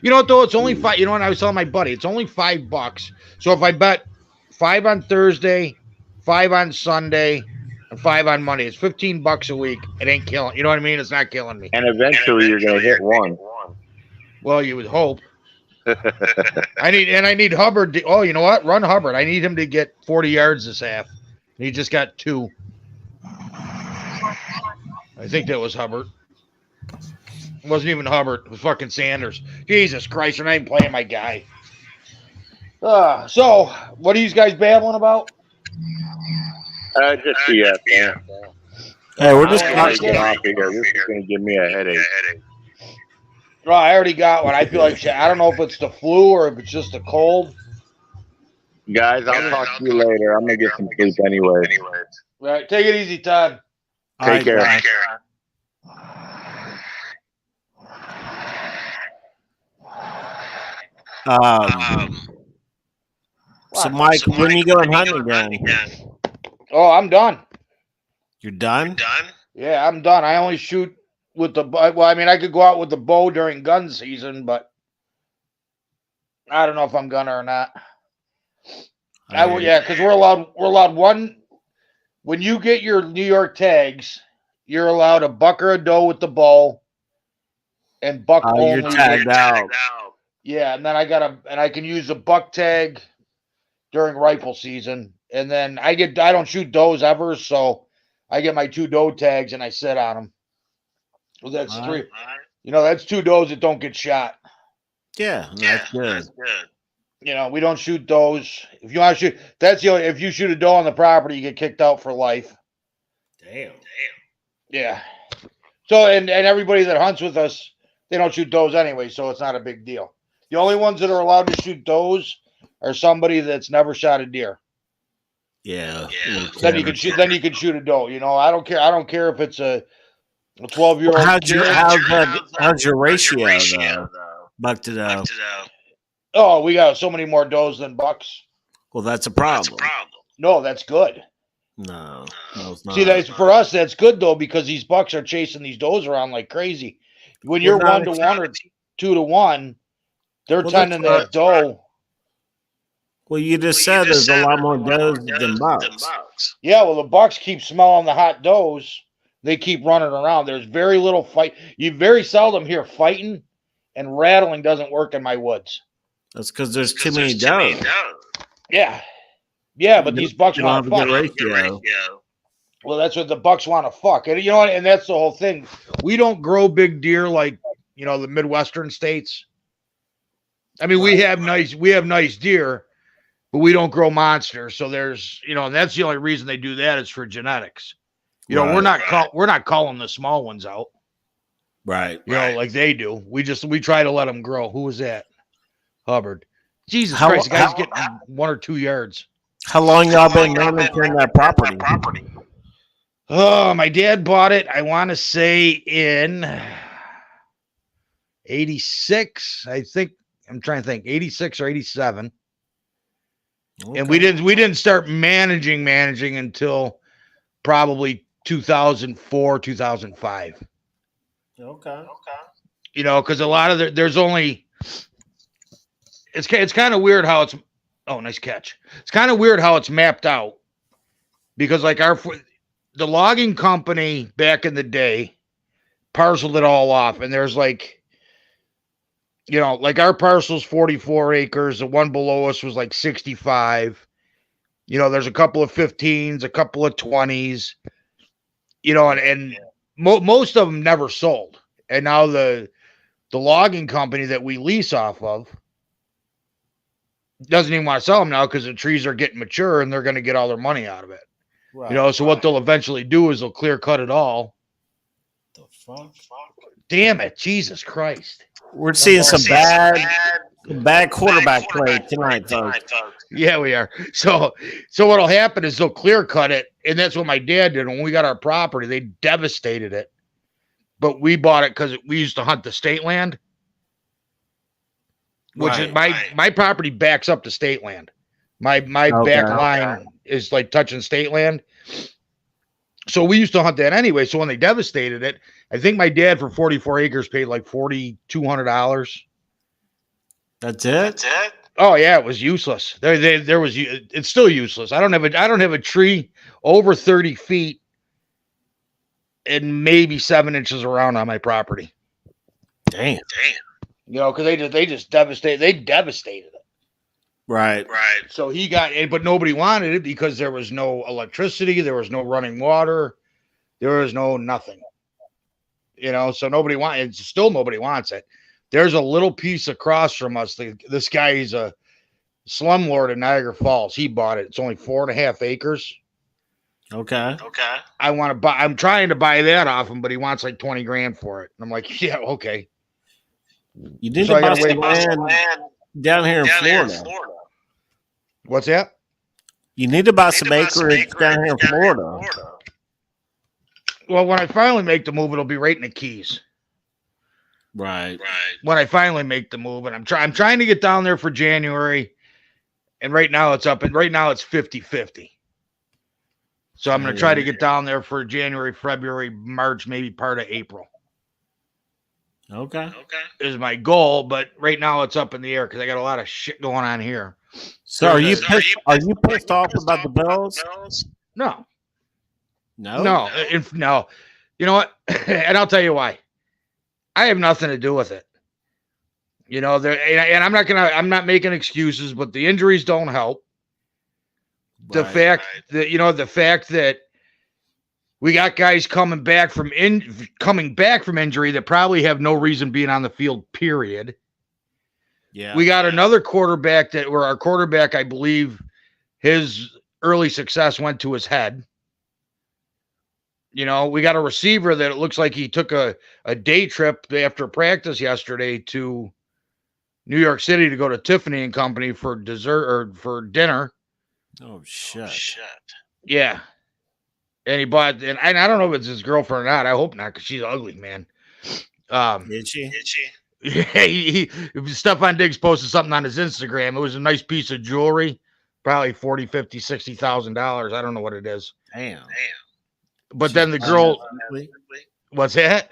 You know what, though? It's only 5. You know what? I was telling my buddy, it's only $5. So if I bet 5 on Thursday, 5 on Sunday, and 5 on Monday, it's $15 a week. It ain't killing. You know what I mean? It's not killing me. And eventually you're going to hit one. Well, you would hope. I need Hubbard. You know what? Run Hubbard. I need him to get 40 yards this half. He just got 2. I think that was Hubbard. It wasn't even Hubbard. It was fucking Sanders. Jesus Christ, you're not even playing my guy. So, what are you guys babbling about? Just BS, man. Hey, we're just get off here. This is going to give me a headache. No, I already got one. I feel like shit. I don't know if it's the flu or if it's just a cold. Guys, I'll talk to you later. I'm going to get some sleep anyway. All right, take it easy, Todd. Take care. So, Mike, when are you going hunting again? Oh, I'm done. You're done? Yeah, I'm done. I only shoot with the well. I mean, I could go out with the bow during gun season, but I don't know if I'm gonna or not. Yeah, because we're allowed one. When you get your New York tags, you're allowed a buck or a doe with the bow, and buck only. You're tagged out. Yeah, and then I can use a buck tag during rifle season, and then I don't shoot does ever, so I get my 2 doe tags and I sit on them. Well, that's 3. You know, that's 2 does that don't get shot. Yeah, that's good. You know, we don't shoot does. If you want to shoot, that's the only. If you shoot a doe on the property, you get kicked out for life. Damn. Yeah. So and everybody that hunts with us, they don't shoot does anyway, so it's not a big deal. The only ones that are allowed to shoot does are somebody that's never shot a deer. Yeah. Then you can shoot. Then you can shoot a doe. You know, I don't care. I don't care if it's a 12-year-old. How's your ratio though? Buck to doe. Oh, we got so many more does than bucks. Well, that's a problem. No, that's good. No, it's not. See, that's for us. That's good though, because these bucks are chasing these does around like crazy. When you're 1-to-1 or 2-to-1, they're tending that doe. Well, you just said there's a lot more does than bucks. Yeah, well, the bucks keep smelling the hot does. They keep running around. There's very little fight. You very seldom hear fighting, and rattling doesn't work in my woods. That's because there's too many does. Yeah. Yeah, but these bucks want to fuck. Well, that's what the bucks want to fuck. And you know what? And that's the whole thing. We don't grow big deer like, you know, the Midwestern states. I mean, we have nice deer, but we don't grow monsters. So there's, you know, and that's the only reason they do that is for genetics. You know, we're not calling the small ones out. Right. You know, like they do. We try to let them grow. Who was that? Hubbard. Jesus Christ, the guy's getting 1 or 2 yards. How long y'all been monitoring that property? Oh, my dad bought it, I want to say in 86. I think I'm trying to think, 86 or 87. Okay. And we didn't start managing until probably 2004, 2005. Okay. You know, because a lot of there's only it's kind of weird how it's. Oh, nice catch. It's kind of weird how it's mapped out, because like the logging company back in the day parceled it all off, and there's like, you know, like our parcel's 44 acres. The one below us was like 65. You know, there's a couple of 15s, a couple of 20s. You know, and most of them never sold. And now the logging company that we lease off of doesn't even want to sell them now because the trees are getting mature and they're going to get all their money out of it. Right, you know, so what they'll eventually do is they'll clear cut it all. The fuck? Damn it. Jesus Christ. We're seeing some bad quarterback play tonight, folks. Yeah, we are. So what'll happen is they'll clear cut it, and that's what my dad did. When we got our property, they devastated it. But we bought it because we used to hunt the state land. Which is my property backs up to state land. My back line is like touching state land. So we used to hunt that anyway. So when they devastated it, I think my dad for 44 acres paid like $4,200. That's it? Oh yeah, it was useless. It's still useless. I don't have a tree over 30 feet and maybe 7 inches around on my property. Damn. You know, because they just devastated it. Right. So he got it, but nobody wanted it because there was no electricity, there was no running water, there was no nothing. You know, so nobody wants it. There's a little piece across from us. This guy, he's a slumlord in Niagara Falls. He bought it. It's only 4.5 acres. Okay. I'm trying to buy that off him, but he wants like 20 grand for it. And I'm like, yeah, okay. You need to buy some land down here in Florida. What's that? You need to buy some acreage down here in Florida. Well, when I finally make the move, it'll be right in the Keys. Right. When I finally make the move, and I'm trying to get down there for January, and right now it's 50-50. So I'm going to try to get down there for January, February, March, maybe part of April. Okay. Is my goal, but right now it's up in the air because I got a lot of shit going on here. So are you pissed off about the Bills? No. No. You know what? And I'll tell you why. I have nothing to do with it. You know, and I'm not making excuses, but the injuries don't help. The fact that we got guys coming back from injury that probably have no reason being on the field, period. Yeah. We got another quarterback where our quarterback, I believe his early success went to his head. You know, we got a receiver that it looks like he took a day trip after practice yesterday to New York City to go to Tiffany and Company for dessert or for dinner. Oh shit. Yeah. And he bought, and I don't know if it's his girlfriend or not. I hope not, because she's ugly, man. Did she? Yeah, Stephon Diggs posted something on his Instagram. It was a nice piece of jewelry, probably $40,000, $50,000, $60,000. I don't know what it is. Damn. But She's then the girl, ugly? what's that?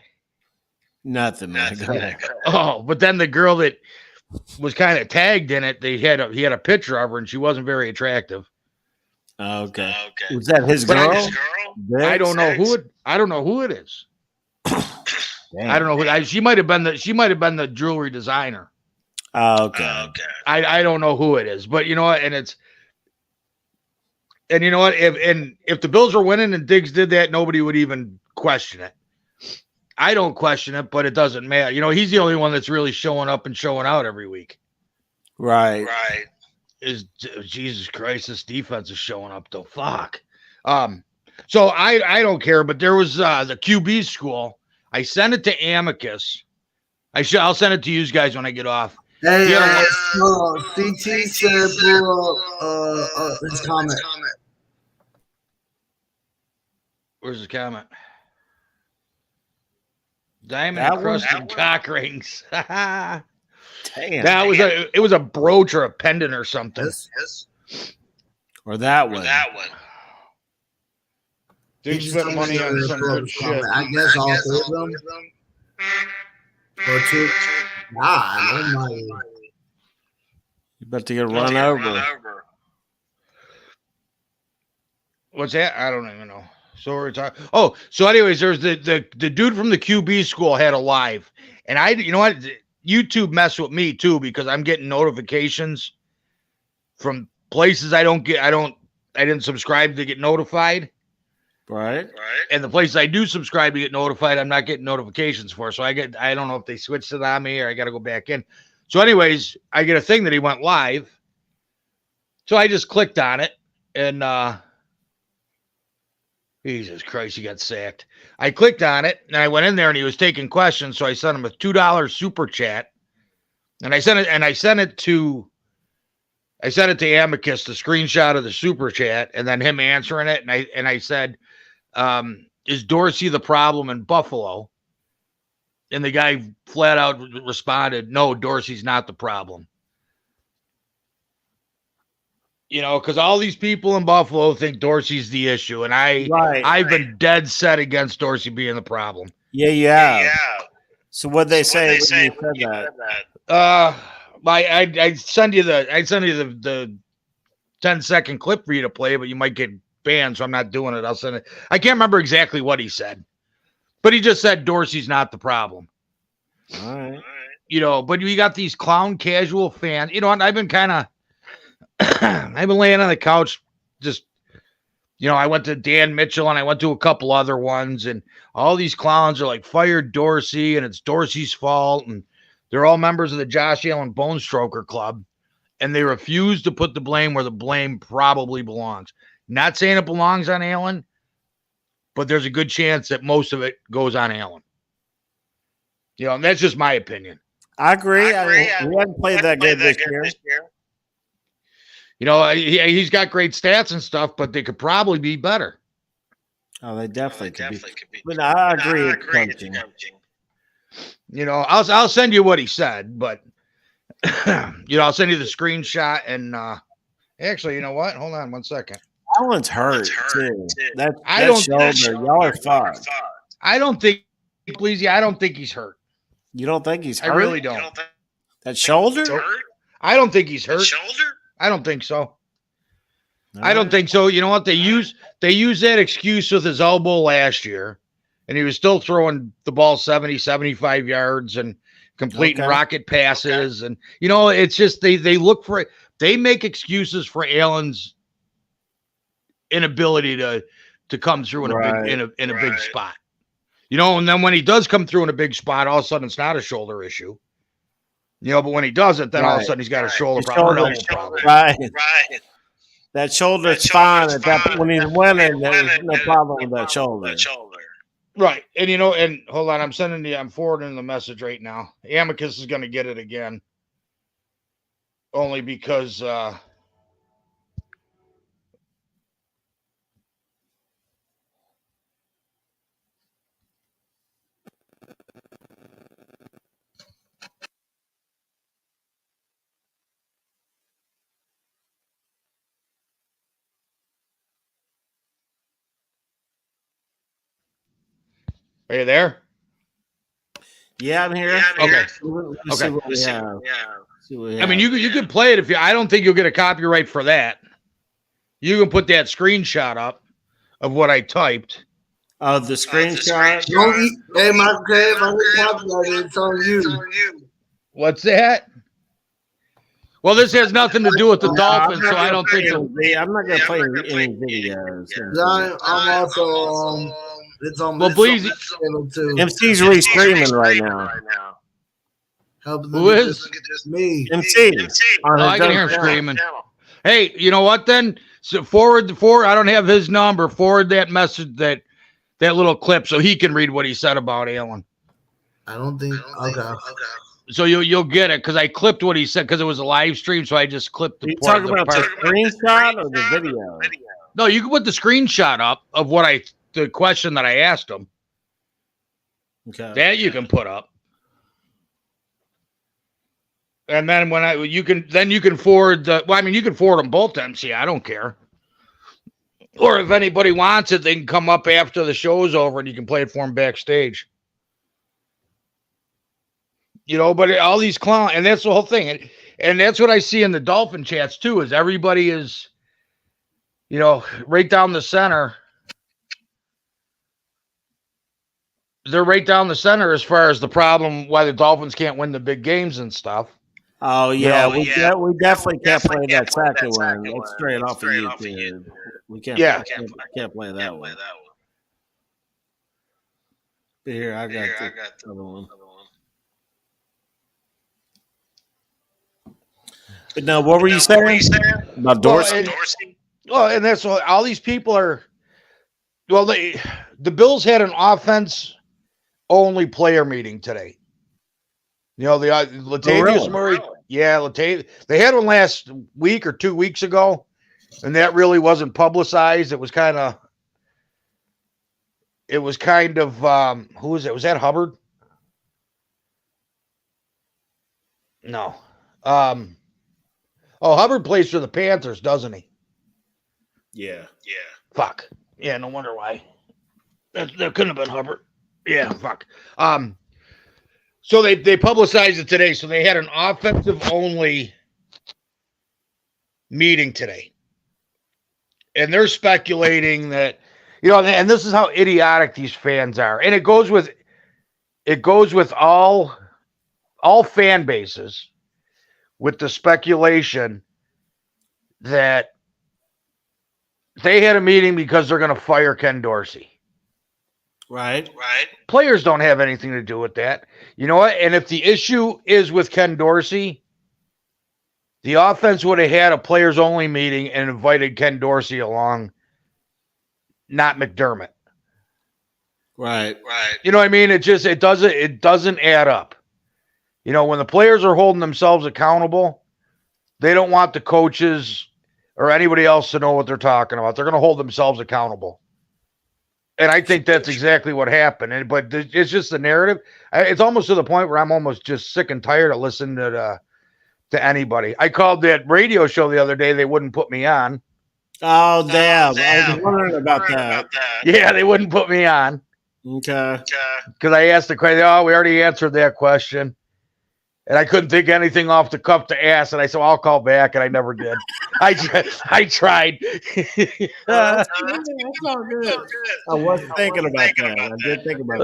Nothing, man. Go ahead. Oh, but then the girl that was kind of tagged in it, he had a picture of her, and she wasn't very attractive. Okay. Was that his But girl? I don't know who it. I don't know who it is. Damn. I don't know who. She might have been the jewelry designer. Okay. I don't know who it is, but you know what? And you know what? If the Bills were winning and Diggs did that, nobody would even question it. I don't question it, but it doesn't matter. You know, he's the only one that's really showing up and showing out every week. Right. Is Jesus Christ, this defense is showing up though. Fuck. So I don't care, but there was the QB school. I sent it to Amicus. I'll send it to you guys when I get off. Hey, CT said his comment. Where's his comment? Diamond encrusted cock rings. Damn. It was a brooch or a pendant or something. Yes. Or that one. Dude spent money on some good shit. I guess all three of them. Or two. Oh my. You about to get run over. What's that? I don't even know. So we're talking. Oh, so anyways, there's the dude from the QB school had a live, and you know what? YouTube messed with me too because I'm getting notifications from places I didn't subscribe to get notified. Right. And the places I do subscribe to get notified, I'm not getting notifications for. So I don't know if they switched it on me or I got to go back in. So anyways, I get a thing that he went live. So I just clicked on it and Jesus Christ, he got sacked. I clicked on it and I went in there and he was taking questions. So I sent him a $2 super chat and I sent it to Amicus, the screenshot of the super chat and then him answering it. And I said, is Dorsey the problem in Buffalo? And the guy flat out responded, no, Dorsey's not the problem. You know, because all these people in Buffalo think Dorsey's the issue. And I've been dead set against Dorsey being the problem. Yeah. So what'd they say when you said that? I send you the 10-second clip for you to play, but you might get banned, so I'm not doing it. I'll send it. I can't remember exactly what he said, but he just said Dorsey's not the problem. All right. You know, but you got these clown casual fans. You know, and I've been laying on the couch, just, you know, I went to Dan Mitchell and I went to a couple other ones, and all these clowns are like, fired Dorsey, and it's Dorsey's fault, and they're all members of the Josh Allen Bone Stroker Club, and they refuse to put the blame where the blame probably belongs. Not saying it belongs on Allen, but there's a good chance that most of it goes on Allen. You know, and that's just my opinion. I agree. We haven't played that good this year. You know, he's got great stats and stuff, but they could probably be better. Oh, they definitely could be. But I agree. It's coaching. You know, I'll send you what he said, but you know, I'll send you the screenshot. And actually, you know what? Hold on 1 second. Allen's hurt too. That shoulder, y'all are fucked. I don't think he's hurt. You don't think he's hurt? I really don't. That shoulder? I don't think he's hurt. I don't think so. I don't think so. You know what? They use that excuse with his elbow last year, and he was still throwing the ball 70, 75 yards and completing rocket passes. And, you know, it's just they look for it. They make excuses for Allen's inability to come through in a big spot. You know, and then when he does come through in a big spot, all of a sudden it's not a shoulder issue. You know, but when he doesn't, then all of a sudden he's got a shoulder problem. Right. That shoulder's fine at that point. When he's winning, there's no problem with that shoulder. Right. And and hold on, I'm forwarding the message right now. Amicus is going to get it again. Only because are you there? Yeah, I'm here. Okay. Let's see what we have. See what we I mean, have. you could play it if you. I don't think you'll get a copyright for that. You can put that screenshot up of what I typed. Oh, the screenshot. Hey, Michael K, if I get copyrighted, it's on you. What's that? Well, this has nothing to do with the Dolphins, so I don't think I'm not going to play any videos. I'm also it's on. Well, please. Too. MC's restreaming right now. Who is? Me. MC. Oh, I can hear him screaming. Hey, you know what then? So forward. I don't have his number. Forward that message, that little clip, so he can read what he said about Alan. I don't think. Okay. So you'll get it because I clipped what he said because it was a live stream. So I just clipped the. You talking about the screenshot or the video? No, you can put the screenshot up of the question that I asked him. Okay. That you can put up. And then you can forward you can forward them both to MC. I don't care. Or if anybody wants it, they can come up after the show's over and you can play it for them backstage. But all these clowns, and that's the whole thing. And that's what I see in the Dolphin chats too, is everybody is, right down the center. They're right down the center as far as the problem why the Dolphins can't win the big games and stuff. Oh yeah, we definitely can't play that second one. That's straight off of YouTube. We can't. Yeah, can't play that one. But here, I got the other one. But now, what were you saying about Dorsey? And that's what all these people are. Well, the Bills had an offense-only player meeting today. The Latavius Murray. Yeah, they had one last week or 2 weeks ago, and that really wasn't publicized. It was kind of. Who was it? Was that Hubbard? No. Hubbard plays for the Panthers, doesn't he? Yeah. Fuck. Yeah, no wonder why. That couldn't have been Hubbard. Yeah, fuck. So they publicized it today. So they had an offensive-only meeting today. And they're speculating that, and this is how idiotic these fans are. And it goes with all fan bases with the speculation that they had a meeting because they're going to fire Ken Dorsey. Right. Players don't have anything to do with that. You know what? And if the issue is with Ken Dorsey, the offense would have had a players-only meeting and invited Ken Dorsey along, not McDermott. Right. You know what I mean? It doesn't add up. When the players are holding themselves accountable, they don't want the coaches or anybody else to know what they're talking about. They're going to hold themselves accountable. And I think that's exactly what happened. But it's just the narrative. It's almost to the point where I'm almost just sick and tired of listening to anybody. I called that radio show the other day. They wouldn't put me on. Oh, damn. I was wondering about that. Yeah, they wouldn't put me on. Okay. Because I asked the question. Oh, we already answered that question. And I couldn't think of anything off the cuff to ask. And I said, well, I'll call back. And I never did. I tried. That's all good. I was thinking about that. I did think about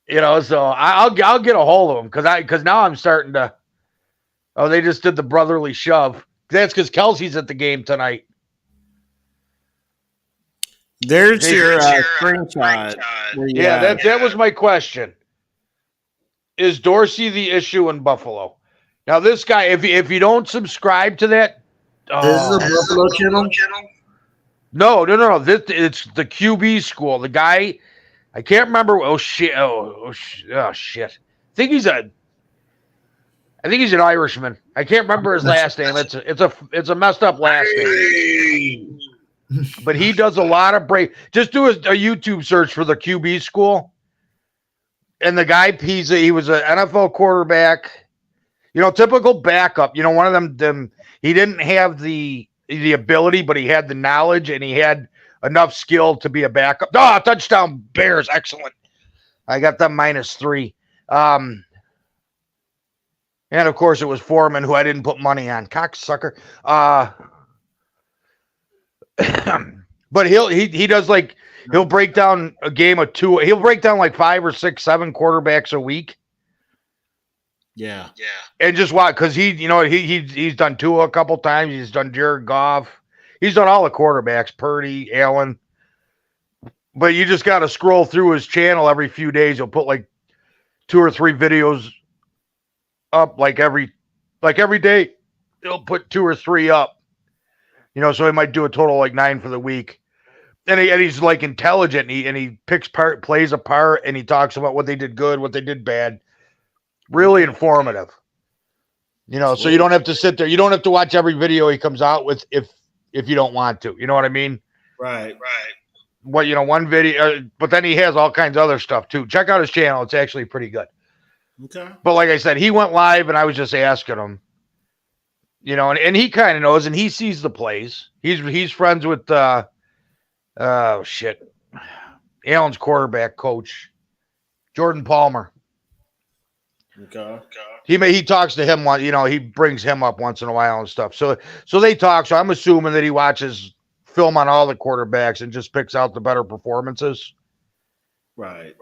that. So I'll get a hold of them because now I'm starting to. Oh, they just did the brotherly shove. That's because Kelsey's at the game tonight. There's your screenshot. Yeah, that was my question. Is Dorsey the issue in Buffalo? Now, this guy, if you don't subscribe to that, this is a Buffalo channel. No. It's the QB school. The guy, I can't remember. Oh shit! Oh shit! I think he's an Irishman. I can't remember his last name. It's a messed up last name. But he does a lot of just do a YouTube search for the QB school. And the guy, he was an NFL quarterback. Typical backup. One of them. He didn't have the ability, but he had the knowledge, and he had enough skill to be a backup. Oh, touchdown Bears. Excellent. I got them -3. And of course it was Foreman, who I didn't put money on. Cocksucker. But he does he'll break down a game of 2. He'll break down 5 or 6, 7 quarterbacks a week. Yeah. And just watch, because he's done Tua a couple times. He's done Jared Goff. He's done all the quarterbacks, Purdy, Allen. But you just got to scroll through his channel every few days. He'll put 2 or 3 videos up every day. He'll put 2 or 3 up. So he might do a total 9 for the week. And he's intelligent, and he picks plays apart, and he talks about what they did good, what they did bad. Really informative. So you don't have to sit there. You don't have to watch every video he comes out with if you don't want to. You know what I mean? Right. What one video, but then he has all kinds of other stuff too. Check out his channel; it's actually pretty good. Okay. But like I said, he went live, and I was just asking him. And he kind of knows, and he sees the plays. He's friends with Allen's quarterback coach, Jordan Palmer. Okay. He talks to him he brings him up once in a while and stuff. So they talk. So I'm assuming that he watches film on all the quarterbacks and just picks out the better performances. Right.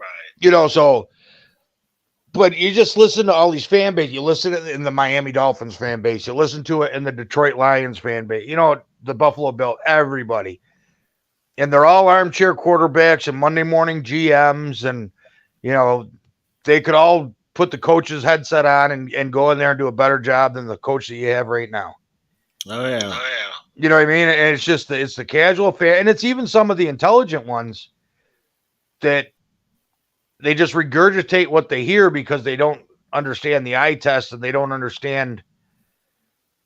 But you just listen to all these fan base. You listen to it in the Miami Dolphins fan base. You listen to it in the Detroit Lions fan base. The Buffalo Bills, everybody. And they're all armchair quarterbacks and Monday morning GMs. And, they could all put the coach's headset on and go in there and do a better job than the coach that you have right now. Oh, yeah. You know what I mean? And it's the casual fan. And it's even some of the intelligent ones that they just regurgitate what they hear because they don't understand the eye test, and they don't understand,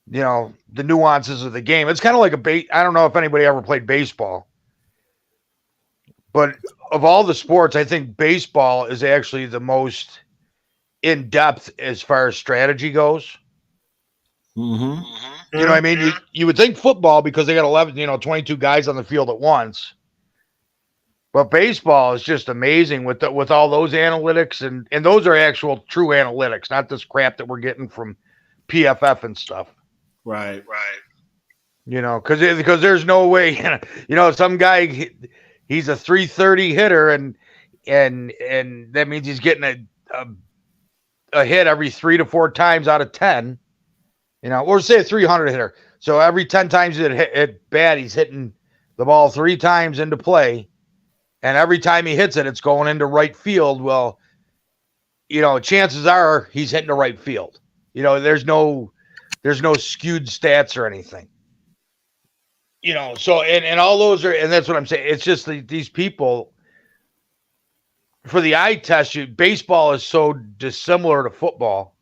the nuances of the game. It's kind of like I don't know if anybody ever played baseball, but of all the sports, I think baseball is actually the most in depth as far as strategy goes. Mm-hmm. You know what I mean? You would think football, because they got 11, 22 guys on the field at once. But baseball is just amazing with all those analytics, and those are actual true analytics, not this crap that we're getting from PFF and stuff. Right. Because there's no way, some guy, he's a 330 hitter, and that means he's getting a hit every 3 to 4 times out of 10. Or say a 300 hitter. So every 10 times it hit bat, he's hitting the ball 3 times into play. And every time he hits it, it's going into right field. Well, chances are he's hitting the right field. There's no skewed stats or anything. So and all those are, and that's what I'm saying. It's just these people, for the eye test, baseball is so dissimilar to football.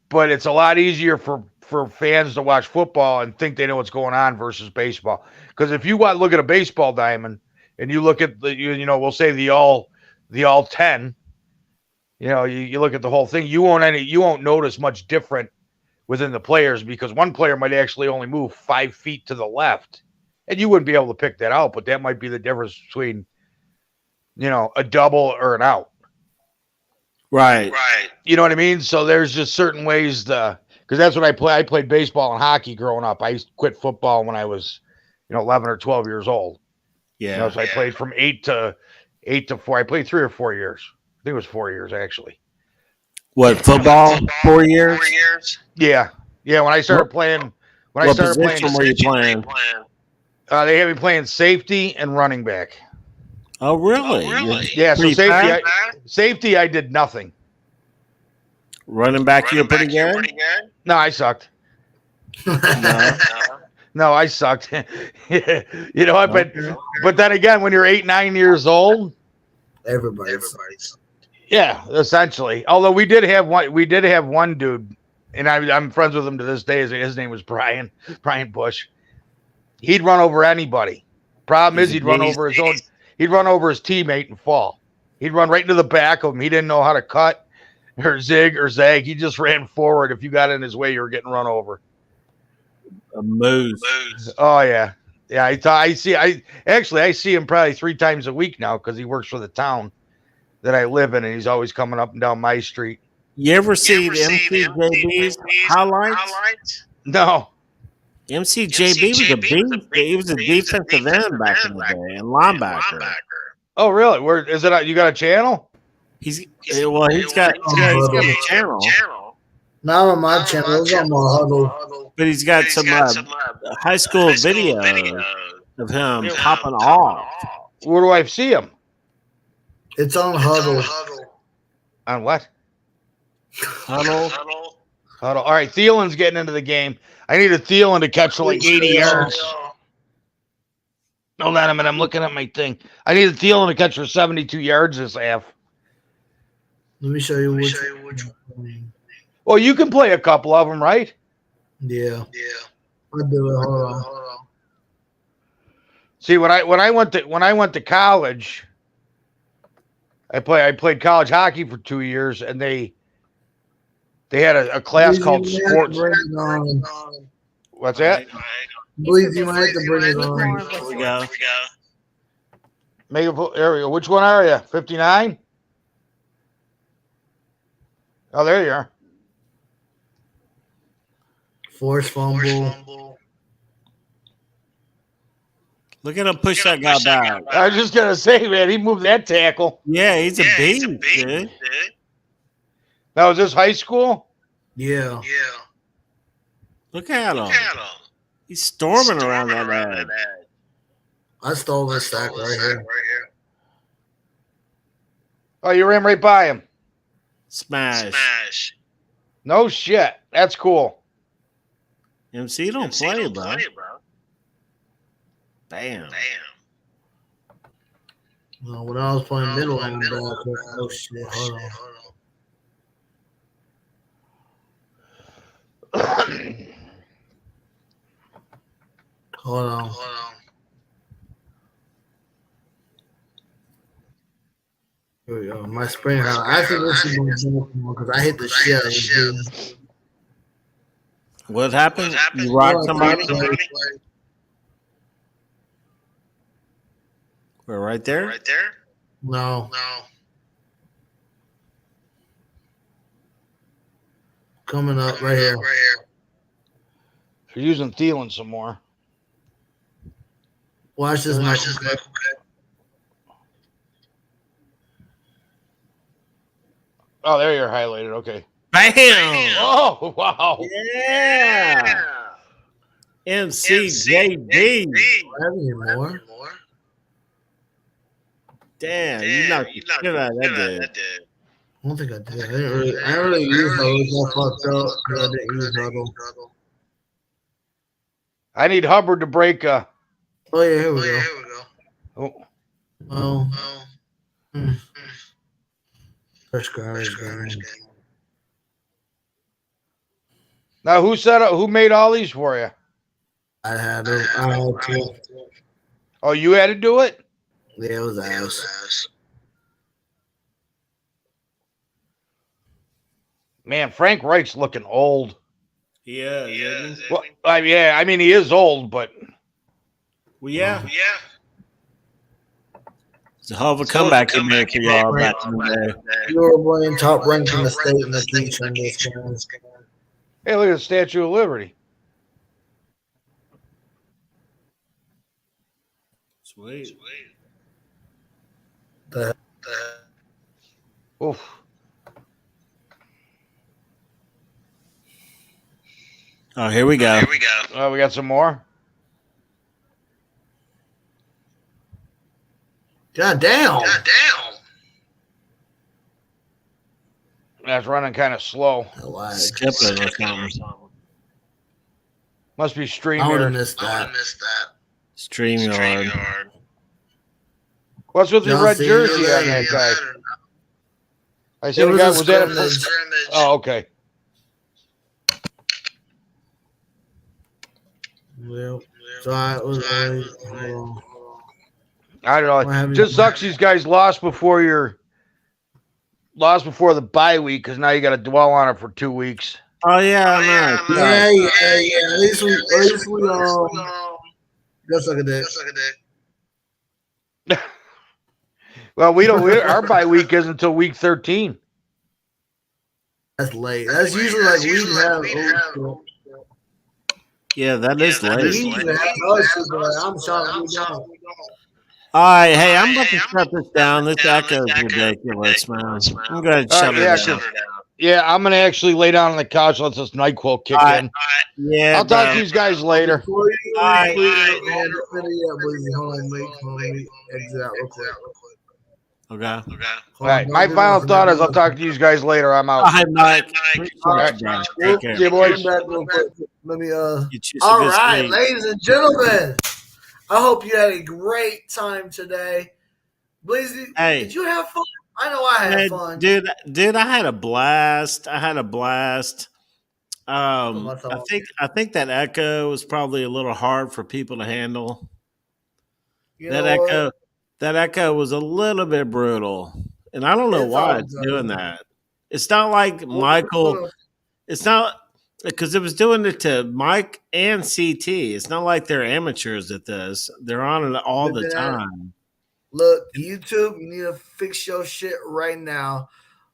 But it's a lot easier for fans to watch football and think they know what's going on versus baseball. Because if you look at a baseball diamond and you look at we'll say the all 10, you look at the whole thing, you won't notice much different within the players, because one player might actually only move 5 feet to the left, and you wouldn't be able to pick that out. But that might be the difference between a double or an out. Right. You know what I mean? So there's just certain ways because that's what I play. I played baseball and hockey growing up. I quit football when I was, 11 or 12 years old. Yeah. So I played from 8 to 4. I played 3 or 4 years. I think it was 4 years actually. What, football? 4 years? Yeah. When I started playing, What position were you playing? They had me playing safety and running back. Oh, really? Yeah. So safety, I did nothing. Running back, you're pretty good? No, I sucked. No. No, I sucked. You know, but then again, when you're 8, 9 years old, Everybody's. yeah, essentially. Although we did have one dude, and I'm friends with him to this day. His name was Brian Bush. He'd run over anybody. Problem is, he'd run over his teammate and fall. He'd run right into the back of him. He didn't know how to cut or zig or zag. He just ran forward. If you got in his way, you were getting run over. A moose. Oh yeah, yeah. I see him probably 3 times a week now because he works for the town that I live in, and he's always coming up and down my street. You ever see the MCJB's highlights? No. MCJB was a beast. He was a defensive end back in the day and linebacker. Oh really? Where is it? You got a channel? He's got a channel. Not on my channel. It's on my huddle. But he's got some high school video of him popping off. Where do I see him? It's on huddle. On what? Huddle. All right, Thielen's getting into the game. I need a Thielen to catch for like 80 yards. Hold on a minute. I'm looking at my thing. I need a Thielen to catch for 72 yards this half. Let me show you which one. Well, you can play a couple of them, right? Yeah. I'll do it. Hold on. See, when I went to college, I played college hockey for 2 years, and they had a class called sports. What's that? Believe you might have to bring it on. Here we go. There we go. Which one are you? 59? Oh, there you are. Force fumble. Look at him push that guy back. I was just gonna say, man, he moved that tackle. Yeah, he's a beast, dude. Now, was this high school? Yeah. Look at him. He's storming around that ad. I stole this sack right here. Oh, you ran right by him. Smash. No shit. That's cool. MC don't play, bro. Damn. No, when I was playing middle linebacker, oh shit, hold on. Hold on. Here we go. My spring house. I think this is because I hit the shit out of this dude. What happened? You rocked somebody? We're right there? No. Coming up right here. You're using Thielen some more. Watch this, Michael. Oh, there you're highlighted. Okay. Bam! Oh, wow. Yeah! MCJB. More. Damn, you knocked the shit out of that dude. I don't think I did. I didn't really use those. I fucked up because I didn't use huddle. I need Hubbard to break Oh, yeah, here we go. Oh. First guy. Now, who made all these for you? I had to. Oh, you had to do it? Yeah, it was ass. Man, Frank Reich's looking old. Yeah. Well, I mean, he is old, but. Well, yeah. It's a hell of a comeback he made for y'all back in the day. You were playing top ranked in the state in the teach on this game. Hey, look at the Statue of Liberty. Sweet. Oof. Oh, here we go. We got some more. God damn. That's running kind of slow. Skipping or something. Must be I would have StreamYard. missed that. StreamYard. What's with the Y'all red see jersey it? on that guy? I It seen a was guy. a Was that a scrimmage. Oh, okay. Well, so I was always. I don't know. What happened? Just sucks these guys lost before the bye week because now you got to dwell on it for 2 weeks. Oh yeah, I know. Yeah. At least we just like a dick. Well, our bye week isn't until week 13. That's late. That's usually like we have. Yeah, that is We late. usually have us, but I'm shocked we don't. All right, hey, I'm about to shut this down. This echo is ridiculous, man. I'm going to shut it down. Yeah, I'm gonna actually lay down on the couch. Let this NyQuil kick in. Yeah, I'll talk bro. to you guys later. Before you All right. hold on, wait, exit out real quick. Okay. All right, my final thought is I'll talk to you guys later. I'm out. All right, Mike. All right. Take care. See you, boys. Back real quick. Let me Get you some all good right, sleep. ladies and gentlemen. I hope you had a great time today. Blazy, Hey. did you have fun? I know I had Hey, fun. dude, I had a blast. I think that echo was probably a little hard for people to handle. That echo was a little bit brutal, and I don't know It's why all it's good. doing that. It's not like Michael. It's not because it was doing it to Mike and CT. It's not like they're amateurs at this. They're on it all the time. Look, YouTube, you need to fix your shit right now.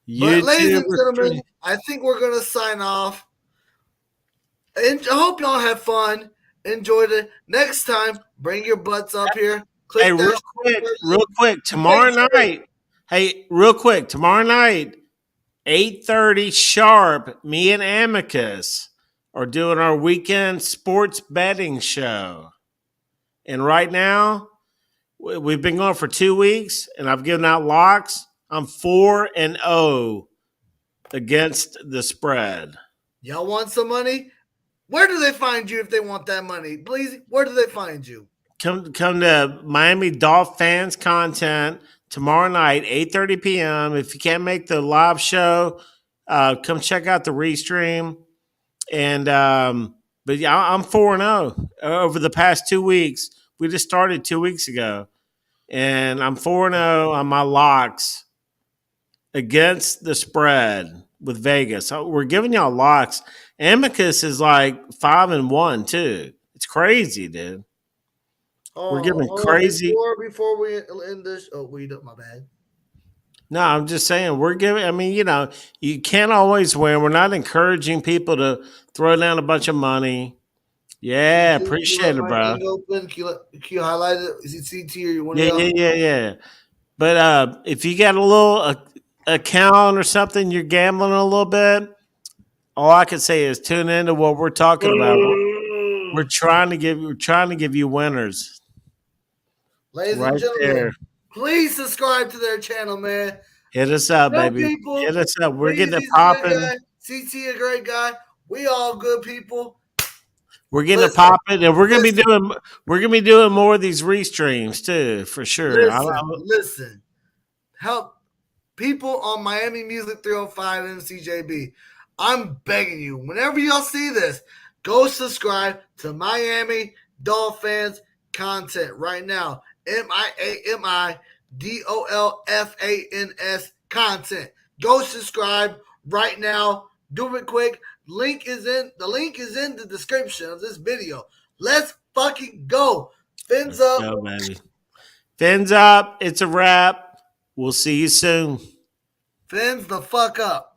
But ladies and gentlemen, I think we're gonna sign off. And I hope y'all have fun. Enjoyed it. Next time, bring your butts up here. Hey, real quick, tomorrow night. Hey, real quick, tomorrow night, 8:30 sharp. Me and Amicus are doing our weekend sports betting show, and right now we've been going for 2 weeks, and I've given out locks. I'm 4-0 against the spread. Y'all want some money? Where do they find you if they want that money? Please, where do they find you? Come to Miami Dolphins content tomorrow night, 8:30 p.m. If you can't make the live show, come check out the restream. And but yeah, I'm 4-0 over the past 2 weeks. We just started 2 weeks ago, and I'm 4-0 on my locks against the spread with Vegas. So we're giving y'all locks. Amicus is like 5-1 too. It's crazy, dude. We're giving crazy. Before we end this, my bad. No, I'm just saying we're giving. I mean, you can't always win. We're not encouraging people to throw down a bunch of money. Yeah, appreciate it, bro. Can you highlight it? Is it CT or you want Yeah. But if you got a little account or something, you're gambling a little bit. All I can say is tune into what we're talking about. We're trying to give you winners. Ladies and gentlemen, please subscribe to their channel, man. Hit us up, baby. People, hit us up. We're getting it popping. CT a great guy. We all good people. We're getting it popping, and we're gonna be doing more of these restreams too, for sure. Listen. Help people on Miami Music 305 MCJB. I'm begging you, whenever y'all see this, go subscribe to Miami Dolphins content right now. MiamiDolphans content. Go subscribe right now. Do it quick. The link is in the description of this video. Let's fucking go. Fins up. Go, baby. Fins up. It's a wrap. We'll see you soon. Fins the fuck up.